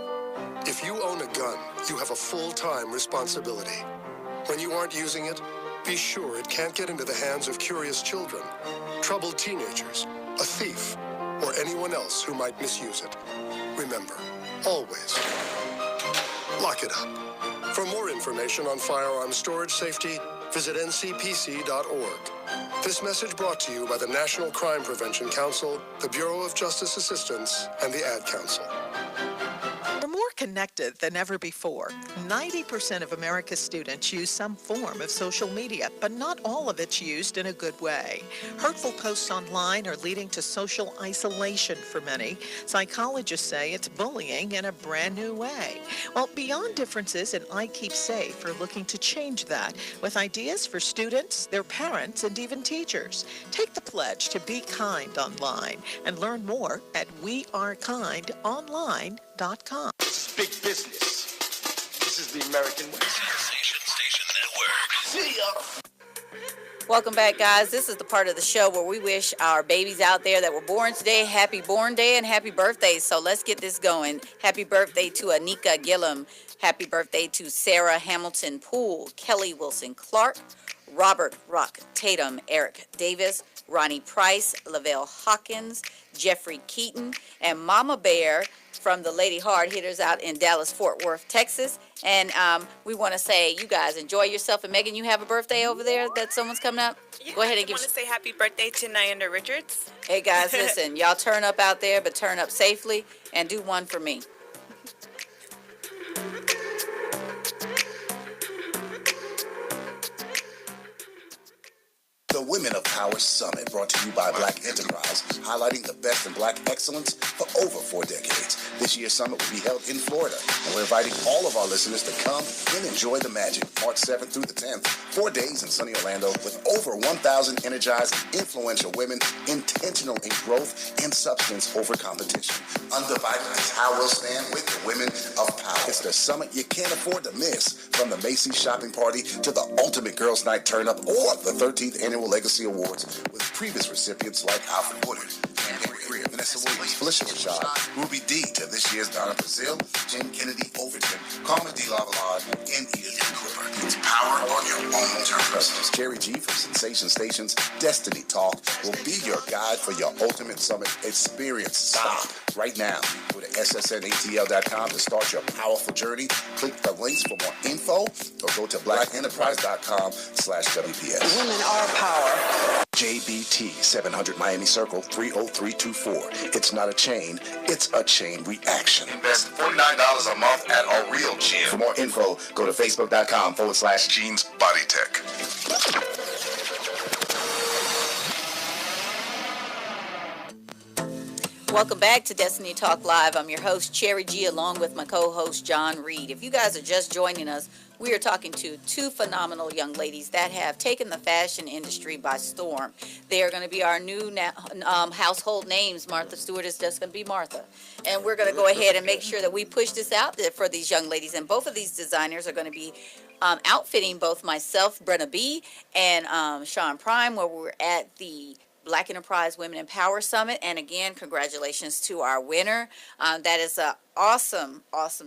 If you own a gun, you have a full-time responsibility. When you aren't using it, be sure it can't get into the hands of curious children, troubled teenagers, a thief, or anyone else who might misuse it. Remember, always, lock it up. For more information on firearm storage safety, visit ncpc.org. This message brought to you by the National Crime Prevention Council, the Bureau of Justice Assistance, and the Ad Council. We're more connected than ever before. 90% of America's students use some form of social media, but not all of it's used in a good way. Hurtful posts online are leading to social isolation for many. Psychologists say it's bullying in a brand new way. Well, Beyond Differences and I Keep Safe are looking to change that with ideas for students, their parents, and even teachers. Take the pledge to be kind online and learn more at wearekindonline.com. Big business. This is the American way. Station Network. See ya. Welcome back, guys. This is the part of the show where we wish our babies out there that were born today happy born day and happy birthday. So let's get this going. Happy birthday to Anika Gillum. Happy birthday to Sarah Hamilton Poole, Kelly Wilson Clark, Robert Rock Tatum, Eric Davis, Ronnie Price, Lavelle Hawkins, Jeffrey Keaton, and Mama Bear from the Lady Hard Hitters out in Dallas, Fort Worth, Texas. And we want to say, you guys enjoy yourself. And Megan, you have a birthday over there that someone's coming up? Yeah, Go ahead and I want to say happy birthday to Nyanda Richards. Hey, guys, listen, y'all turn up out there, but turn up safely and do one for me. The Women of Power Summit, brought to you by Black Enterprise, highlighting the best in Black excellence for over 4 decades. This year's summit will be held in Florida, and we're inviting all of our listeners to come and enjoy the magic. March 7th through the 10th, 4 days in sunny Orlando with over 1,000 energized and influential women, intentional in growth and substance over competition. Undivided is how we'll stand with the Women of Power. It's the summit you can't afford to miss, from the Macy's shopping party to the ultimate girls' night turn-up or the 13th annual Legacy Awards with previous recipients like Alfred Woodard, Henry Greer, Vanessa Williams, Felicia Rashad, Ruby D to this year's Donna Brazil, Jen Kennedy Overton, Carmen D. Lavalade, and Edith Cooper. It's power on your own terms. Jerry G from Sensation Station's Destiny Talk will be your guide for your ultimate summit experience. Stop right now. Go to ssnatl.com to start your powerful journey. Click the links for more info or go to blackenterprise.com/WPS. Women are power. JBT 700 Miami Circle 30324. It's not a chain, it's a chain reaction. Invest $49 a month at a real gym. For more info, go to facebook.com/Jeans Body Tech. Welcome back to Destiny Talk Live. I'm your host, Cherry G, along with my co-host, John Reed. If you guys are just joining us, we are talking to 2 phenomenal young ladies that have taken the fashion industry by storm. They are going to be our new household names. Martha Stewart is just going to be Martha. And we're going to go ahead and make sure that we push this out there for these young ladies. And both of these designers are going to be outfitting both myself, Brenna B, and Sean Prime, where we're at the Black Enterprise Women in Power Summit. And again, congratulations to our winner. That is awesome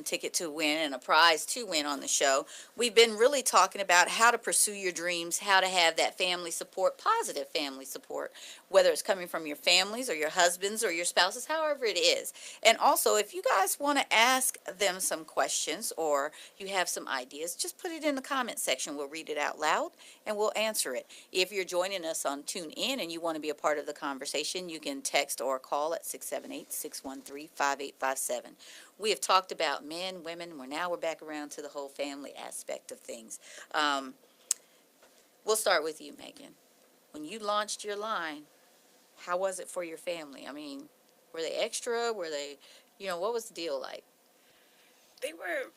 ticket to win and a prize to win on the show. We've been really talking about how to pursue your dreams, how to have that family support, positive family support, whether it's coming from your families or your husbands or your spouses, however it is. And also, if you guys want to ask them some questions or you have some ideas, just put it in the comment section. We'll read it out loud and we'll answer it. If you're joining us on TuneIn and you want to be a part of the conversation, you can text or call at 678-613-5857. We have talked about men, women, we're back around to the whole family aspect of things. We'll start with you, Megan. When you launched your line, how was it for your family? I mean, were they extra? Were they, what was the deal like? They were,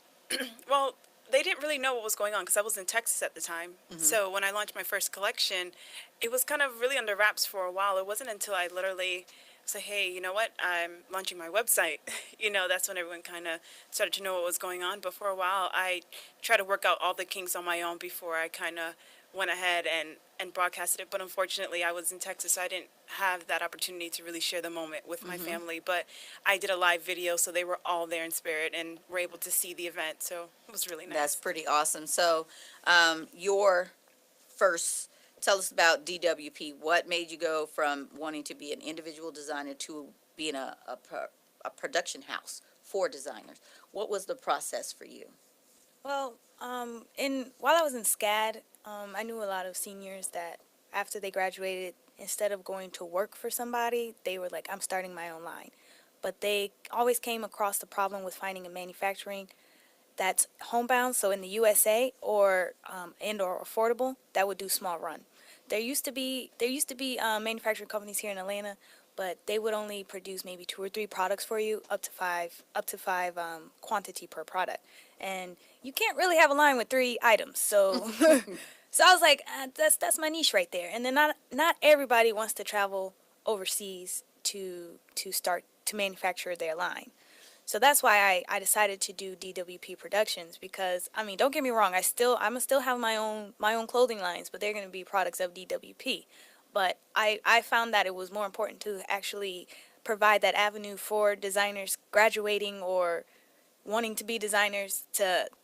well, they didn't really know what was going on because I was in Texas at the time. Mm-hmm. So when I launched my first collection, it was kind of really under wraps for a while. It wasn't until I literally say, hey, you know what, I'm launching my website. That's when everyone kind of started to know what was going on. But for a while, I tried to work out all the kinks on my own before I kind of went ahead and broadcasted it. But unfortunately, I was in Texas, so I didn't have that opportunity to really share the moment with my family. But I did a live video, so they were all there in spirit and were able to see the event. So it was really nice. That's pretty awesome. So your first... Tell us about DWP. What made you go from wanting to be an individual designer to being a production house for designers? What was the process for you? Well, while I was in SCAD, I knew a lot of seniors that after they graduated, instead of going to work for somebody, they were like, I'm starting my own line. But they always came across the problem with finding a manufacturing that's homebound, so in the USA or affordable, that would do small run. There used to be manufacturing companies here in Atlanta, but they would only produce maybe 2 or 3 products for you, up to five quantity per product, and you can't really have a line with 3 items. So, so I was like, that's my niche right there. And then not everybody wants to travel overseas to start to manufacture their line. So that's why I decided to do DWP Productions, because I mean, don't get me wrong, I'm still have my own clothing lines, but they're going to be products of DWP. But I found that it was more important to actually provide that avenue for designers graduating or wanting to be designers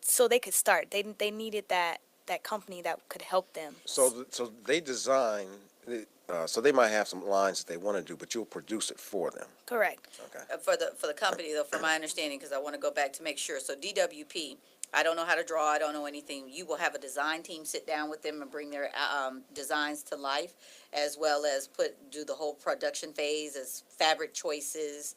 so they could start. They needed that company that could help them. So they design. So they might have some lines that they want to do, but you'll produce it for them. Correct. Okay. For the company, though, from my understanding, because I want to go back to make sure. So DWP, I don't know how to draw. I don't know anything. You will have a design team sit down with them and bring their designs to life, as well as do the whole production phase as fabric choices,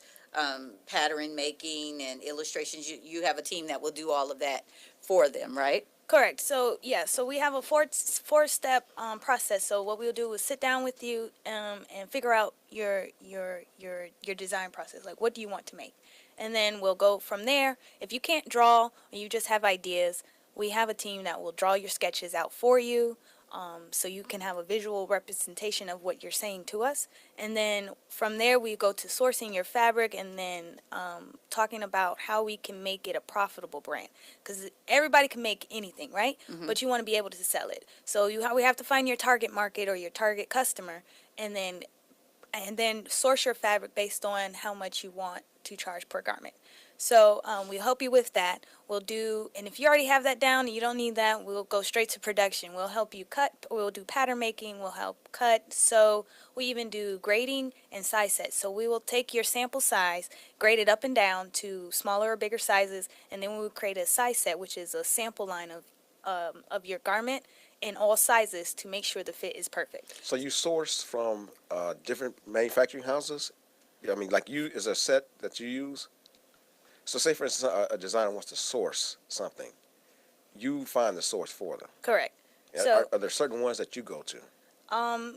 pattern making, and illustrations. You have a team that will do all of that for them, right? Correct. So so we have a four-step process. So what we'll do is sit down with you and figure out your design process. Like, what do you want to make? And then we'll go from there. If you can't draw or you just have ideas, we have a team that will draw your sketches out for you, so you can have a visual representation of what you're saying to us. And then from there, we go to sourcing your fabric and then talking about how we can make it a profitable brand. Because everybody can make anything, right? Mm-hmm. But you want to be able to sell it. So we have to find your target market or your target customer, and then source your fabric based on how much you want to charge per garment. So we'll help you with that. And if you already have that down and you don't need that, we'll go straight to production. We'll help you cut. We'll do pattern making. We'll help cut, sew. We even do grading and size sets. So we will take your sample size, grade it up and down to smaller or bigger sizes, and then we will create a size set, which is a sample line of your garment in all sizes to make sure the fit is perfect. So you source from different manufacturing houses? I mean, like is a set that you use? So say, for instance, a designer wants to source something. You find the source for them. Correct. So, are there certain ones that you go to?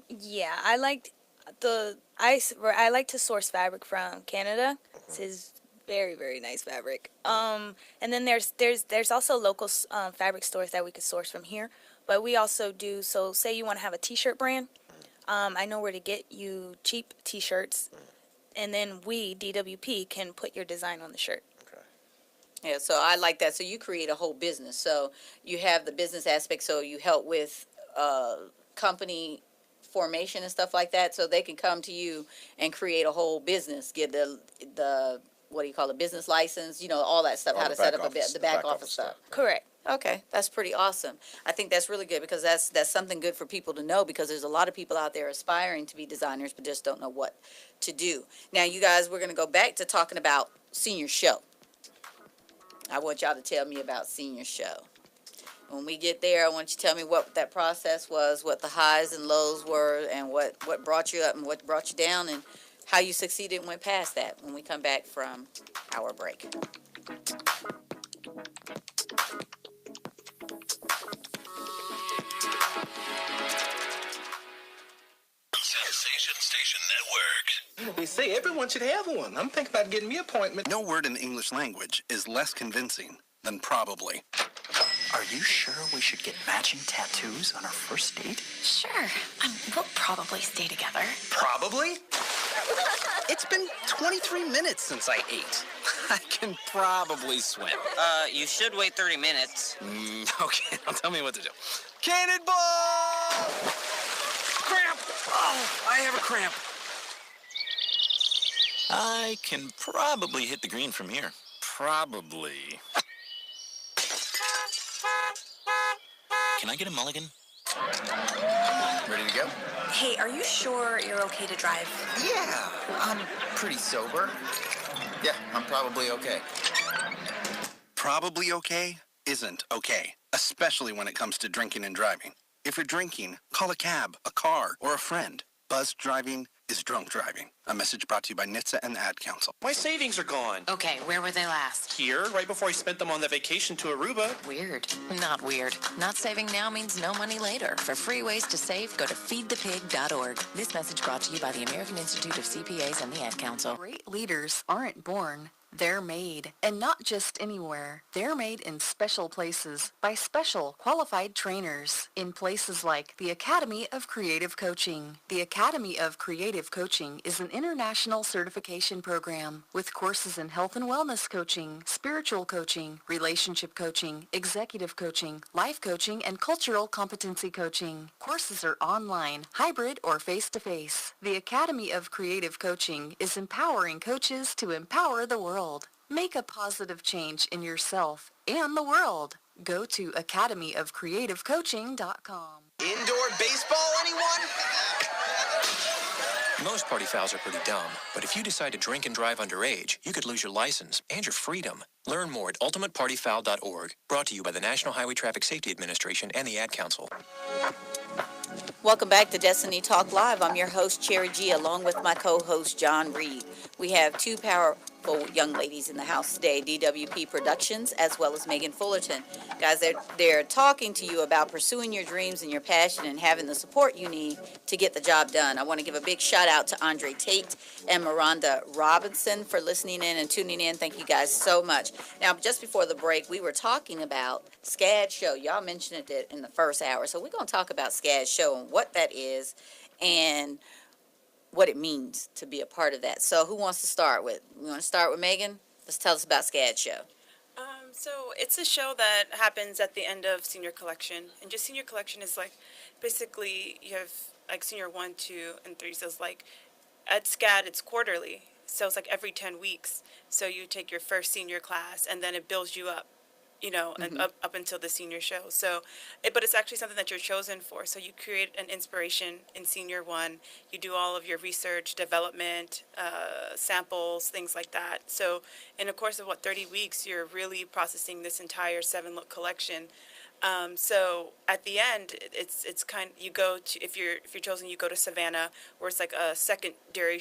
Yeah, I like to source fabric from Canada. Mm-hmm. This is very, very nice fabric. And then there's also local fabric stores that we could source from here. But we also do, so say you want to have a t-shirt brand. I know where to get you cheap t-shirts. And then we, DWP, can put your design on the shirt. Yeah, so I like that. So you create a whole business. So you have the business aspect, so you help with company formation and stuff like that, so they can come to you and create a whole business, get the what do you call it, business license, all that stuff, All how the to set back up office- the back back office office stuff. Correct. Okay, that's pretty awesome. I think that's really good because that's something good for people to know, because there's a lot of people out there aspiring to be designers but just don't know what to do. Now, you guys, we're going to go back to talking about senior show. I want y'all to tell me about senior show. When we get there, I want you to tell me what that process was, what the highs and lows were, and what brought you up and what brought you down, and how you succeeded and went past that when we come back from our break. Sensation Station Network. They say everyone should have one. I'm thinking about getting me an appointment. No word in the English language is less convincing than probably. Are you sure we should get matching tattoos on our first date? Sure. We'll probably stay together. Probably? It's been 23 minutes since I ate. I can probably swim. You should wait 30 minutes. Okay, now tell me what to do. Cannonball! Cramp! Oh, I have a cramp. I can probably hit the green from here. Probably. Can I get a mulligan? Ready to go? Hey, are you sure you're okay to drive? Yeah, I'm pretty sober. Yeah, I'm probably okay. Probably okay isn't okay, especially when it comes to drinking and driving. If you're drinking, call a cab, a car, or a friend. Buzzed driving is drunk driving. A message brought to you by NHTSA and the Ad Council. My savings are gone. Okay, where were they last? Here, right before I spent them on the vacation to Aruba. Weird. Not weird. Not saving now means no money later. For free ways to save, go to feedthepig.org. This message brought to you by the American Institute of CPAs and the Ad Council. Great leaders aren't born. They're made, and not just anywhere. They're made in special places by special qualified trainers in places like the Academy of Creative Coaching. The Academy of Creative Coaching is an international certification program with courses in health and wellness coaching, spiritual coaching, relationship coaching, executive coaching, life coaching, and cultural competency coaching. Courses are online, hybrid, or face-to-face. The Academy of Creative Coaching is empowering coaches to empower the world. Make a positive change in yourself and the world. Go to academyofcreativecoaching.com. Indoor baseball, anyone? Most party fouls are pretty dumb, but if you decide to drink and drive underage, you could lose your license and your freedom. Learn more at ultimatepartyfoul.org. Brought to you by the National Highway Traffic Safety Administration and the Ad Council. Welcome back to Destiny Talk Live. I'm your host, Cherry G, along with my co-host, John Reed. We have two powerful young ladies in the house today, DWP Productions, as well as Megan Fullerton. Guys, they're talking to you about pursuing your dreams and your passion and having the support you need to get the job done. I want to give a big shout out to Andre Tate and Miranda Robinson for listening in and tuning in. Thank you guys so much. Now, just before the break, we were talking about SCAD show. Y'all mentioned it in the first hour, so we're going to talk about SCAD show and what that is and what it means to be a part of that. So who wants to start with? We want to start with Megan? Let's tell us about SCAD show. So it's a show that happens at the end of senior collection. And just senior collection is like, basically you have like senior 1, 2, and 3. So it's like, at SCAD it's quarterly. So it's like every 10 weeks. So you take your first senior class and then it builds you up, and up until the senior show. So, but it's actually something that you're chosen for. So you create an inspiration in senior 1. You do all of your research, development, samples, things like that. So in the course of 30 weeks, you're really processing this entire 7-look collection. So at the end, it's kind. You go to if you're chosen, you go to Savannah, where it's like a secondary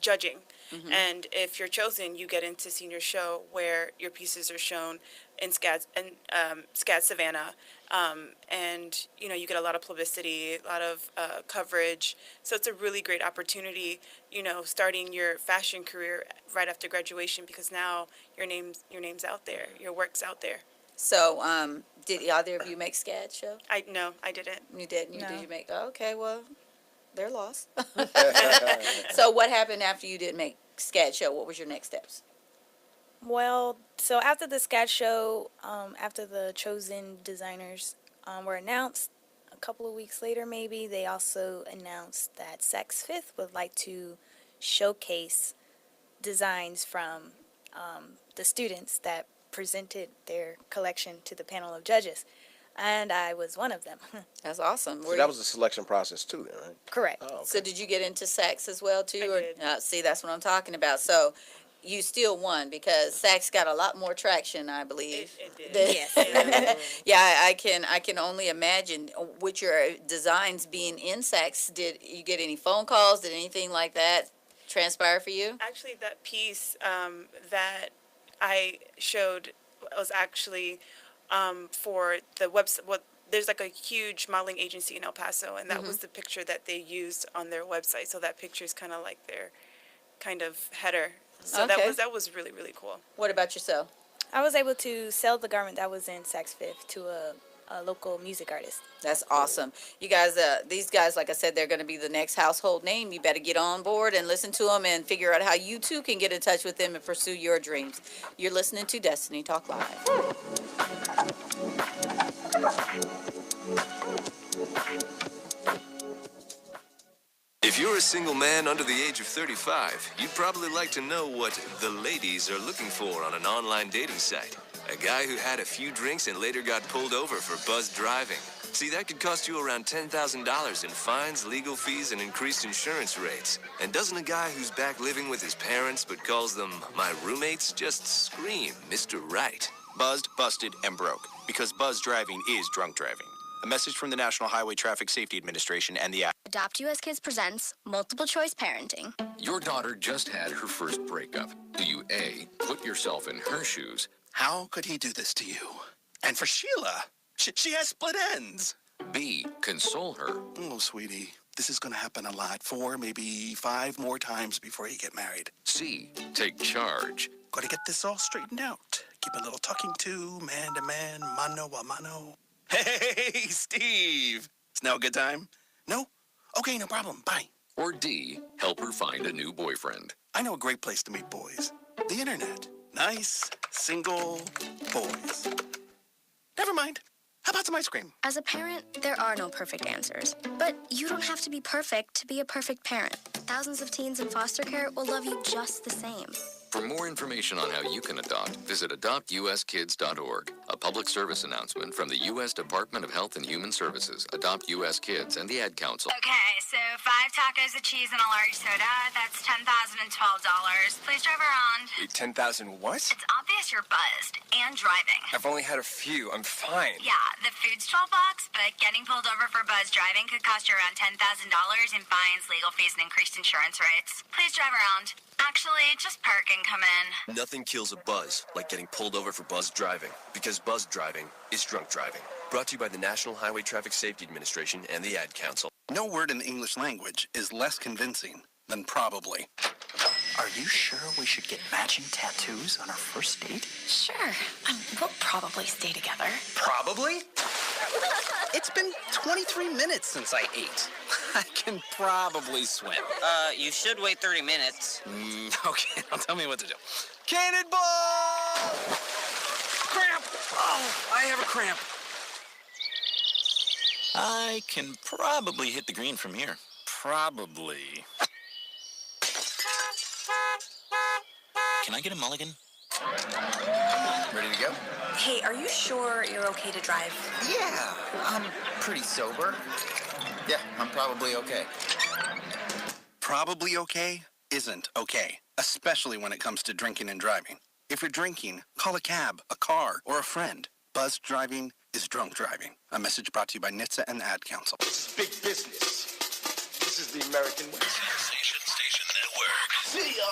judging. And if you're chosen, you get into senior show where your pieces are shown in SCAD and SCAD Savannah, and you get a lot of publicity, a lot of coverage. So it's a really great opportunity, starting your fashion career right after graduation, because now your name's out there, your work's out there. So, did either of you make SCAD show? No, I didn't. You didn't? No. Did you make? Okay, well, they're lost. So what happened after you didn't make SCAD show? What was your next steps? Well, so after the SCAD show, after the chosen designers were announced, a couple of weeks later maybe, they also announced that Saks Fifth would like to showcase designs from the students that presented their collection to the panel of judges, and I was one of them. That's awesome. So that was the selection process too, then, right? Correct. Oh, okay. So did you get into sax as well too? I did. See, that's what I'm talking about. So you still won because sax got a lot more traction, I believe. It did. Yes. Yeah, I can only imagine. With your designs being in sax, did you get any phone calls? Did anything like that transpire for you? Actually, that piece that I showed was actually for the website. There's like a huge modeling agency in El Paso, and that was the picture that they used on their website. So that picture is kind of like their kind of header. So Okay. that was really, really cool. What about yourself? I was able to sell the garment that was in Sax Fifth to a local music artist. That's awesome. You guys, these guys, like I said, they're going to be the next household name. You better get on board and listen to them and figure out how you too can get in touch with them and pursue your dreams. You're listening to Destiny Talk Live. If you're a single man under the age of 35, you'd probably like to know what the ladies are looking for on an online dating site. A guy who had a few drinks and later got pulled over for buzzed driving. See, that could cost you around $10,000 in fines, legal fees, and increased insurance rates. And doesn't a guy who's back living with his parents but calls them my roommates just scream Mr. Right? Buzzed, busted, and broke. Because buzz driving is drunk driving. A message from the National Highway Traffic Safety Administration and the Adopt US Kids presents Multiple Choice Parenting. Your daughter just had her first breakup. Do you A, put yourself in her shoes? How could he do this to you? And for Sheila, she has split ends. B, console her? Oh, sweetie, this is going to happen a lot. 4, maybe 5 more times before you get married. C, take charge? Got to get this all straightened out. Keep a little talking to, man to man, mano a mano. Hey, Steve! Is now a good time? No? Okay, no problem. Bye. Or D, help her find a new boyfriend? I know a great place to meet boys. The internet. Nice, single boys. Never mind. How about some ice cream? As a parent, there are no perfect answers. But you don't have to be perfect to be a perfect parent. Thousands of teens in foster care will love you just the same. For more information on how you can adopt, visit adoptuskids.org. A public service announcement from the U.S. Department of Health and Human Services, Adopt U.S. Kids, and the Ad Council. Okay, so 5 tacos of cheese and a large soda. That's $10,012. Please drive around. Wait, 10,000 what? It's obvious you're buzzed and driving. I've only had a few. I'm fine. Yeah, the food's $12, but getting pulled over for buzz driving could cost you around $10,000 in fines, legal fees, and increased insurance rates. Please drive around. Actually, just park and come in. Nothing kills a buzz like getting pulled over for buzzed driving, because buzzed driving is drunk driving. Brought to you by the National Highway Traffic Safety Administration and the Ad Council. No word in the English language is less convincing than probably. Are you sure we should get matching tattoos on our first date? Sure. We'll probably stay together. Probably? It's been 23 minutes since I ate. I can probably swim. You should wait 30 minutes. Okay, now tell me what to do. Cannonball! Cramp! Oh, I have a cramp. I can probably hit the green from here. Probably. Can I get a mulligan? Ready to go? Hey, are you sure you're okay to drive? Yeah, I'm pretty sober. Yeah, I'm probably okay. Probably okay isn't okay, especially when it comes to drinking and driving. If you're drinking, call a cab, a car, or a friend. Buzzed driving is drunk driving. A message brought to you by NHTSA and the Ad Council. This is big business. This is the American way. Station Network. See ya.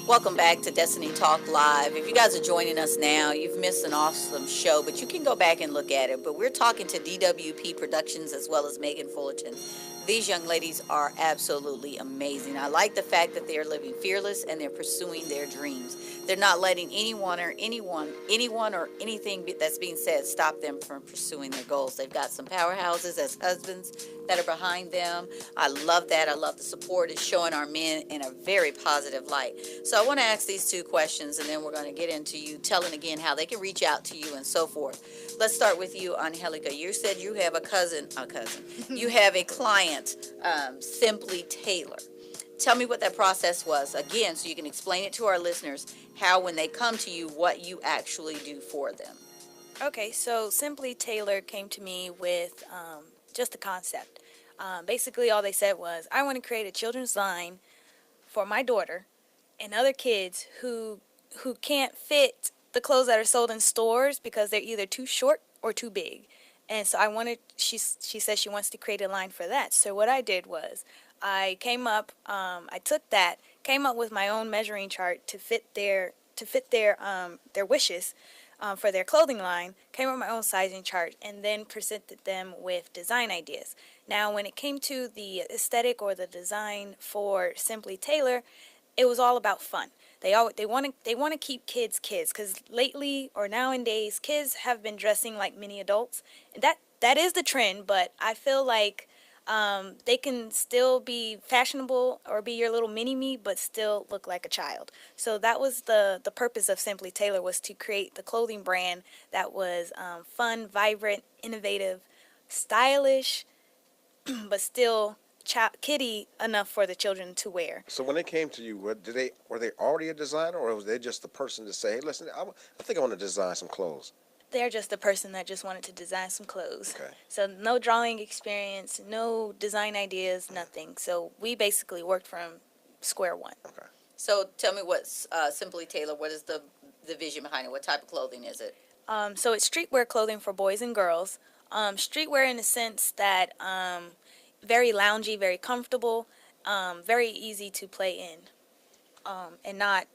Welcome back to Destiny Talk Live. If you guys are joining us now, you've missed an awesome show, but you can go back and look at it. But we're talking to DWP Productions as well as Megan Fullerton. These young ladies are absolutely amazing. I like the fact that they're living fearless and they're pursuing their dreams. They're not letting anyone or anything that's being said stop them from pursuing their goals. They've got some powerhouses as husbands that are behind them. I love that. I love the support. It's showing our men in a very positive light. So I want to ask these 2 questions, and then we're going to get into you telling again how they can reach out to you and so forth. Let's start with you, Angelica. You said you have you have a client, Simply Taylor. tell me what that process was again, so you can explain it to our listeners. How, when they come to you, what you actually do for them. Okay, so Simply Tailor came to me with just a concept. Basically, all they said was, I want to create a children's line for my daughter and other kids who can't fit the clothes that are sold in stores because they're either too short or too big. And so she says she wants to create a line for that. So what I did was I came up with my own measuring chart to fit their wishes for their clothing line, came up with my own sizing chart, and then presented them with design ideas. Now, when it came to the aesthetic or the design for Simply Tailor, it was all about fun. They want to keep kids because lately or nowadays kids have been dressing like mini adults. That is the trend, but I feel like they can still be fashionable or be your little mini me, but still look like a child. So that was the purpose of Simply Tailor, was to create the clothing brand that was fun, vibrant, innovative, stylish, but still kiddie enough for the children to wear. So when they came to you, were they already a designer, or was they just the person to say, hey, listen, I think I want to design some clothes? They're just the person that just wanted to design some clothes. Okay. So no drawing experience, no design ideas, nothing. So we basically worked from square one. Okay. So tell me what's Simply Tailor. What is the vision behind it? What type of clothing is it? So it's streetwear clothing for boys and girls. Streetwear in the sense that very loungy, very comfortable, very easy to play in, and not,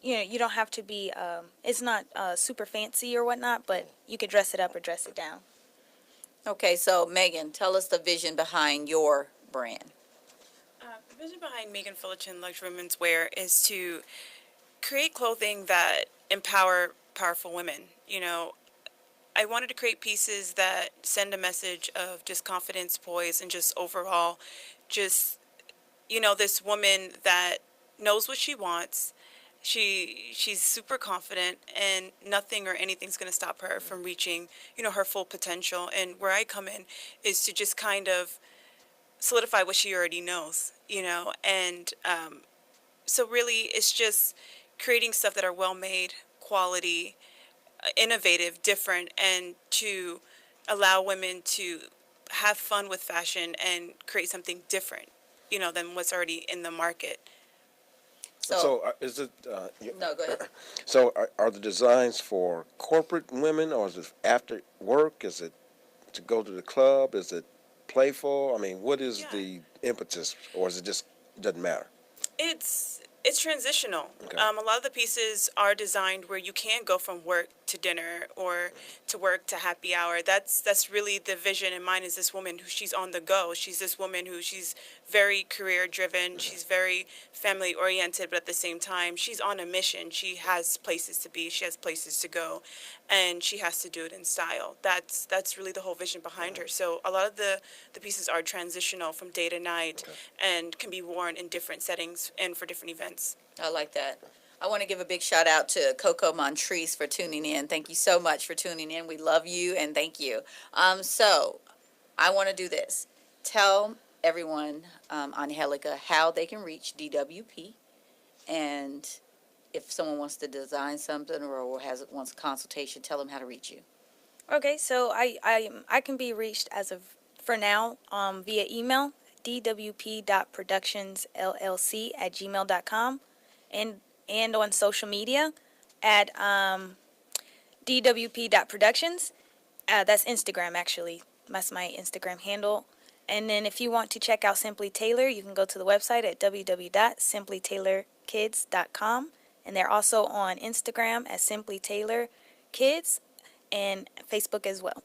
you don't have to be, it's not super fancy or whatnot, but you could dress it up or dress it down. Okay, so Megan, tell us the vision behind your brand. The vision behind Megan Fullerton Luxury Women's Wear is to create clothing that empower powerful women. I wanted to create pieces that send a message of just confidence, poise, and just overall, just, this woman that knows what she wants. She's super confident, and nothing or anything's going to stop her from reaching, her full potential. And where I come in is to just kind of solidify what she already knows, and so really it's just creating stuff that are well made, quality, innovative, different, and to allow women to have fun with fashion and create something different, than what's already in the market. So is it? No, go ahead. So are the designs for corporate women, or is it after work? Is it to go to the club? Is it playful? I mean, what is the impetus, or is it just doesn't matter? It's transitional. Okay. A lot of the pieces are designed where you can go from work to dinner or to work to happy hour. That's really the vision in mind, is this woman who she's on the go. She's this woman who she's very career driven. She's very family oriented, but at the same time, she's on a mission. She has places to be. She has places to go, and she has to do it in style. That's really the whole vision behind her. So a lot of the pieces are transitional from day to night, and can be worn in different settings and for different events. I like that. I want to give a big shout out to Coco Montrese for tuning in. Thank you so much for tuning in. We love you, and thank you. So I want to do this. Tell everyone, Angelica, how they can reach DWP, and if someone wants to design something or wants a consultation, tell them how to reach you. Okay, so I can be reached for now via email, dwp.productionsllc@gmail.com, and on social media at dwp.productions. That's Instagram, actually. That's my Instagram handle. And then if you want to check out Simply Tailor, you can go to the website at www.simplytailorkids.com. And they're also on Instagram at Simply Tailor Kids, and Facebook as well.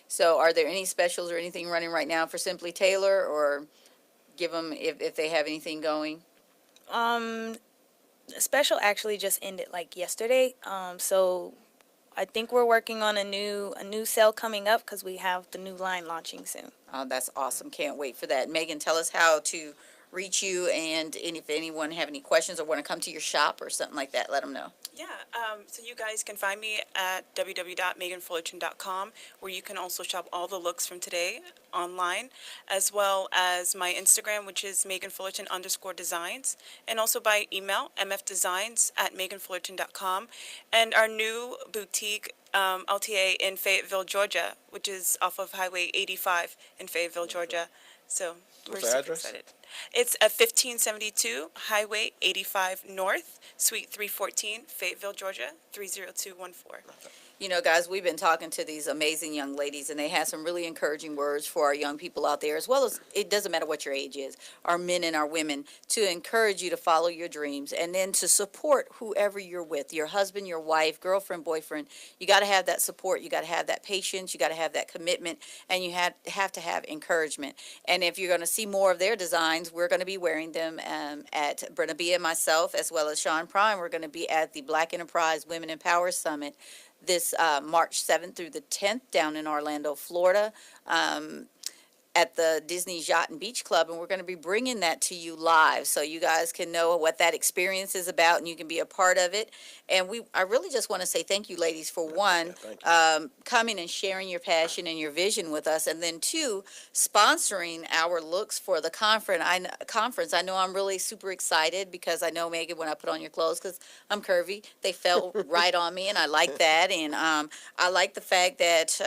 So are there any specials or anything running right now for Simply Tailor, or give them if they have anything going? The special actually just ended like yesterday. So I think we're working on a new sale coming up because we have the new line launching soon. Oh, that's awesome. Can't wait for that. Megan, tell us how to reach you, and if anyone have any questions or want to come to your shop or something like that, let them know. Yeah, so you guys can find me at www.meganfullerton.com, where you can also shop all the looks from today online, as well as my Instagram, which is meganfullerton_designs, and also by email, mfdesigns@meganfullerton.com, and our new boutique LTA in Fayetteville, Georgia, which is off of Highway 85 in Fayetteville, Georgia. So we're What's the super address? excited. It's a 1572 Highway 85 North, Suite 314, Fayetteville, Georgia, 30214. You know, guys, we've been talking to these amazing young ladies, and they have some really encouraging words for our young people out there, as well as, it doesn't matter what your age is, our men and our women, to encourage you to follow your dreams, and then to support whoever you're with, your husband, your wife, girlfriend, boyfriend. You got to have that support. You got to have that patience. You got to have that commitment, and you have to have encouragement. And if you're going to see more of their designs, we're going to be wearing them at Brenna B and myself, as well as Sean Prime. We're going to be at the Black Enterprise Women in Power Summit this March 7th through the 10th down in Orlando, Florida, at the Disney Yacht and Beach Club, and we're going to be bringing that to you live so you guys can know what that experience is about and you can be a part of it. And I really just want to say thank you, ladies, for one, coming and sharing your passion and your vision with us, and then two, sponsoring our looks for the conference. I know I'm really super excited because I know, Megan, when I put on your clothes, because I'm curvy, they felt right on me, and I like that. And I like the fact that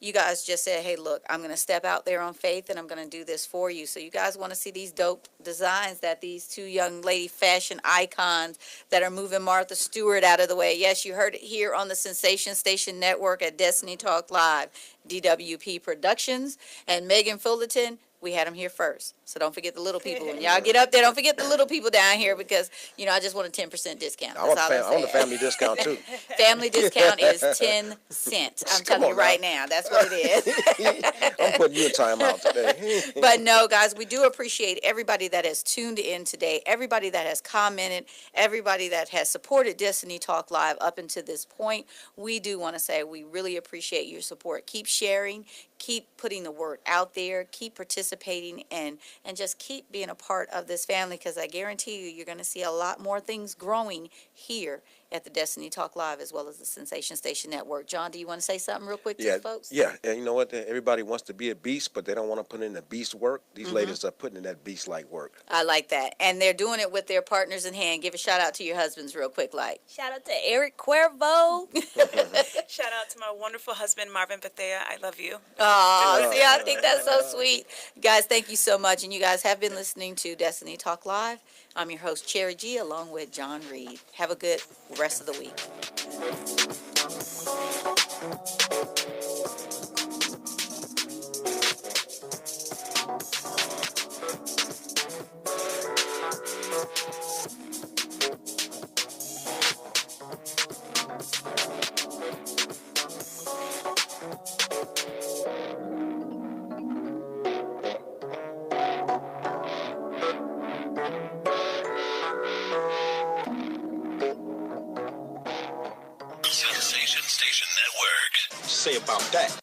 you guys just said, hey, look, I'm going to step out there on faith, and I'm going to do this for you. So you guys want to see these dope designs that these two young lady fashion icons that are moving Martha Stewart out of the way. Yes, you heard it here on the Sensation Station Network at Destiny Talk Live. DWP Productions and Megan Fullerton, we had them here first. So don't forget the little people. When y'all get up there, don't forget the little people down here, because, you know, I just want a 10% discount. I want the family discount, too. Family discount is 10 cents. I'm telling you right now. That's what it is. I'm putting you in timeout today. But no, guys, we do appreciate everybody that has tuned in today, everybody that has commented, everybody that has supported Destiny Talk Live up until this point. We do want to say we really appreciate your support. Keep sharing, keep putting the word out there, keep participating, and just keep being a part of this family, because I guarantee you, you're going to see a lot more things growing here at the Destiny Talk Live, as well as the Sensation Station Network. John, do you want to say something real quick to the folks? Yeah, and you know what? Everybody wants to be a beast, but they don't want to put in the beast work. These ladies are putting in that beast-like work. I like that. And they're doing it with their partners in hand. Give a shout-out to your husbands real quick, like. Shout out to Eric Cuervo. Shout out to my wonderful husband, Marvin Bethea. I love you. Oh, see, I think that's so sweet. Guys, thank you so much. And you guys have been listening to Destiny Talk Live. I'm your host, Cherry G, along with John Reed. Have a good rest of the week. Sensation Station Network. Say about that.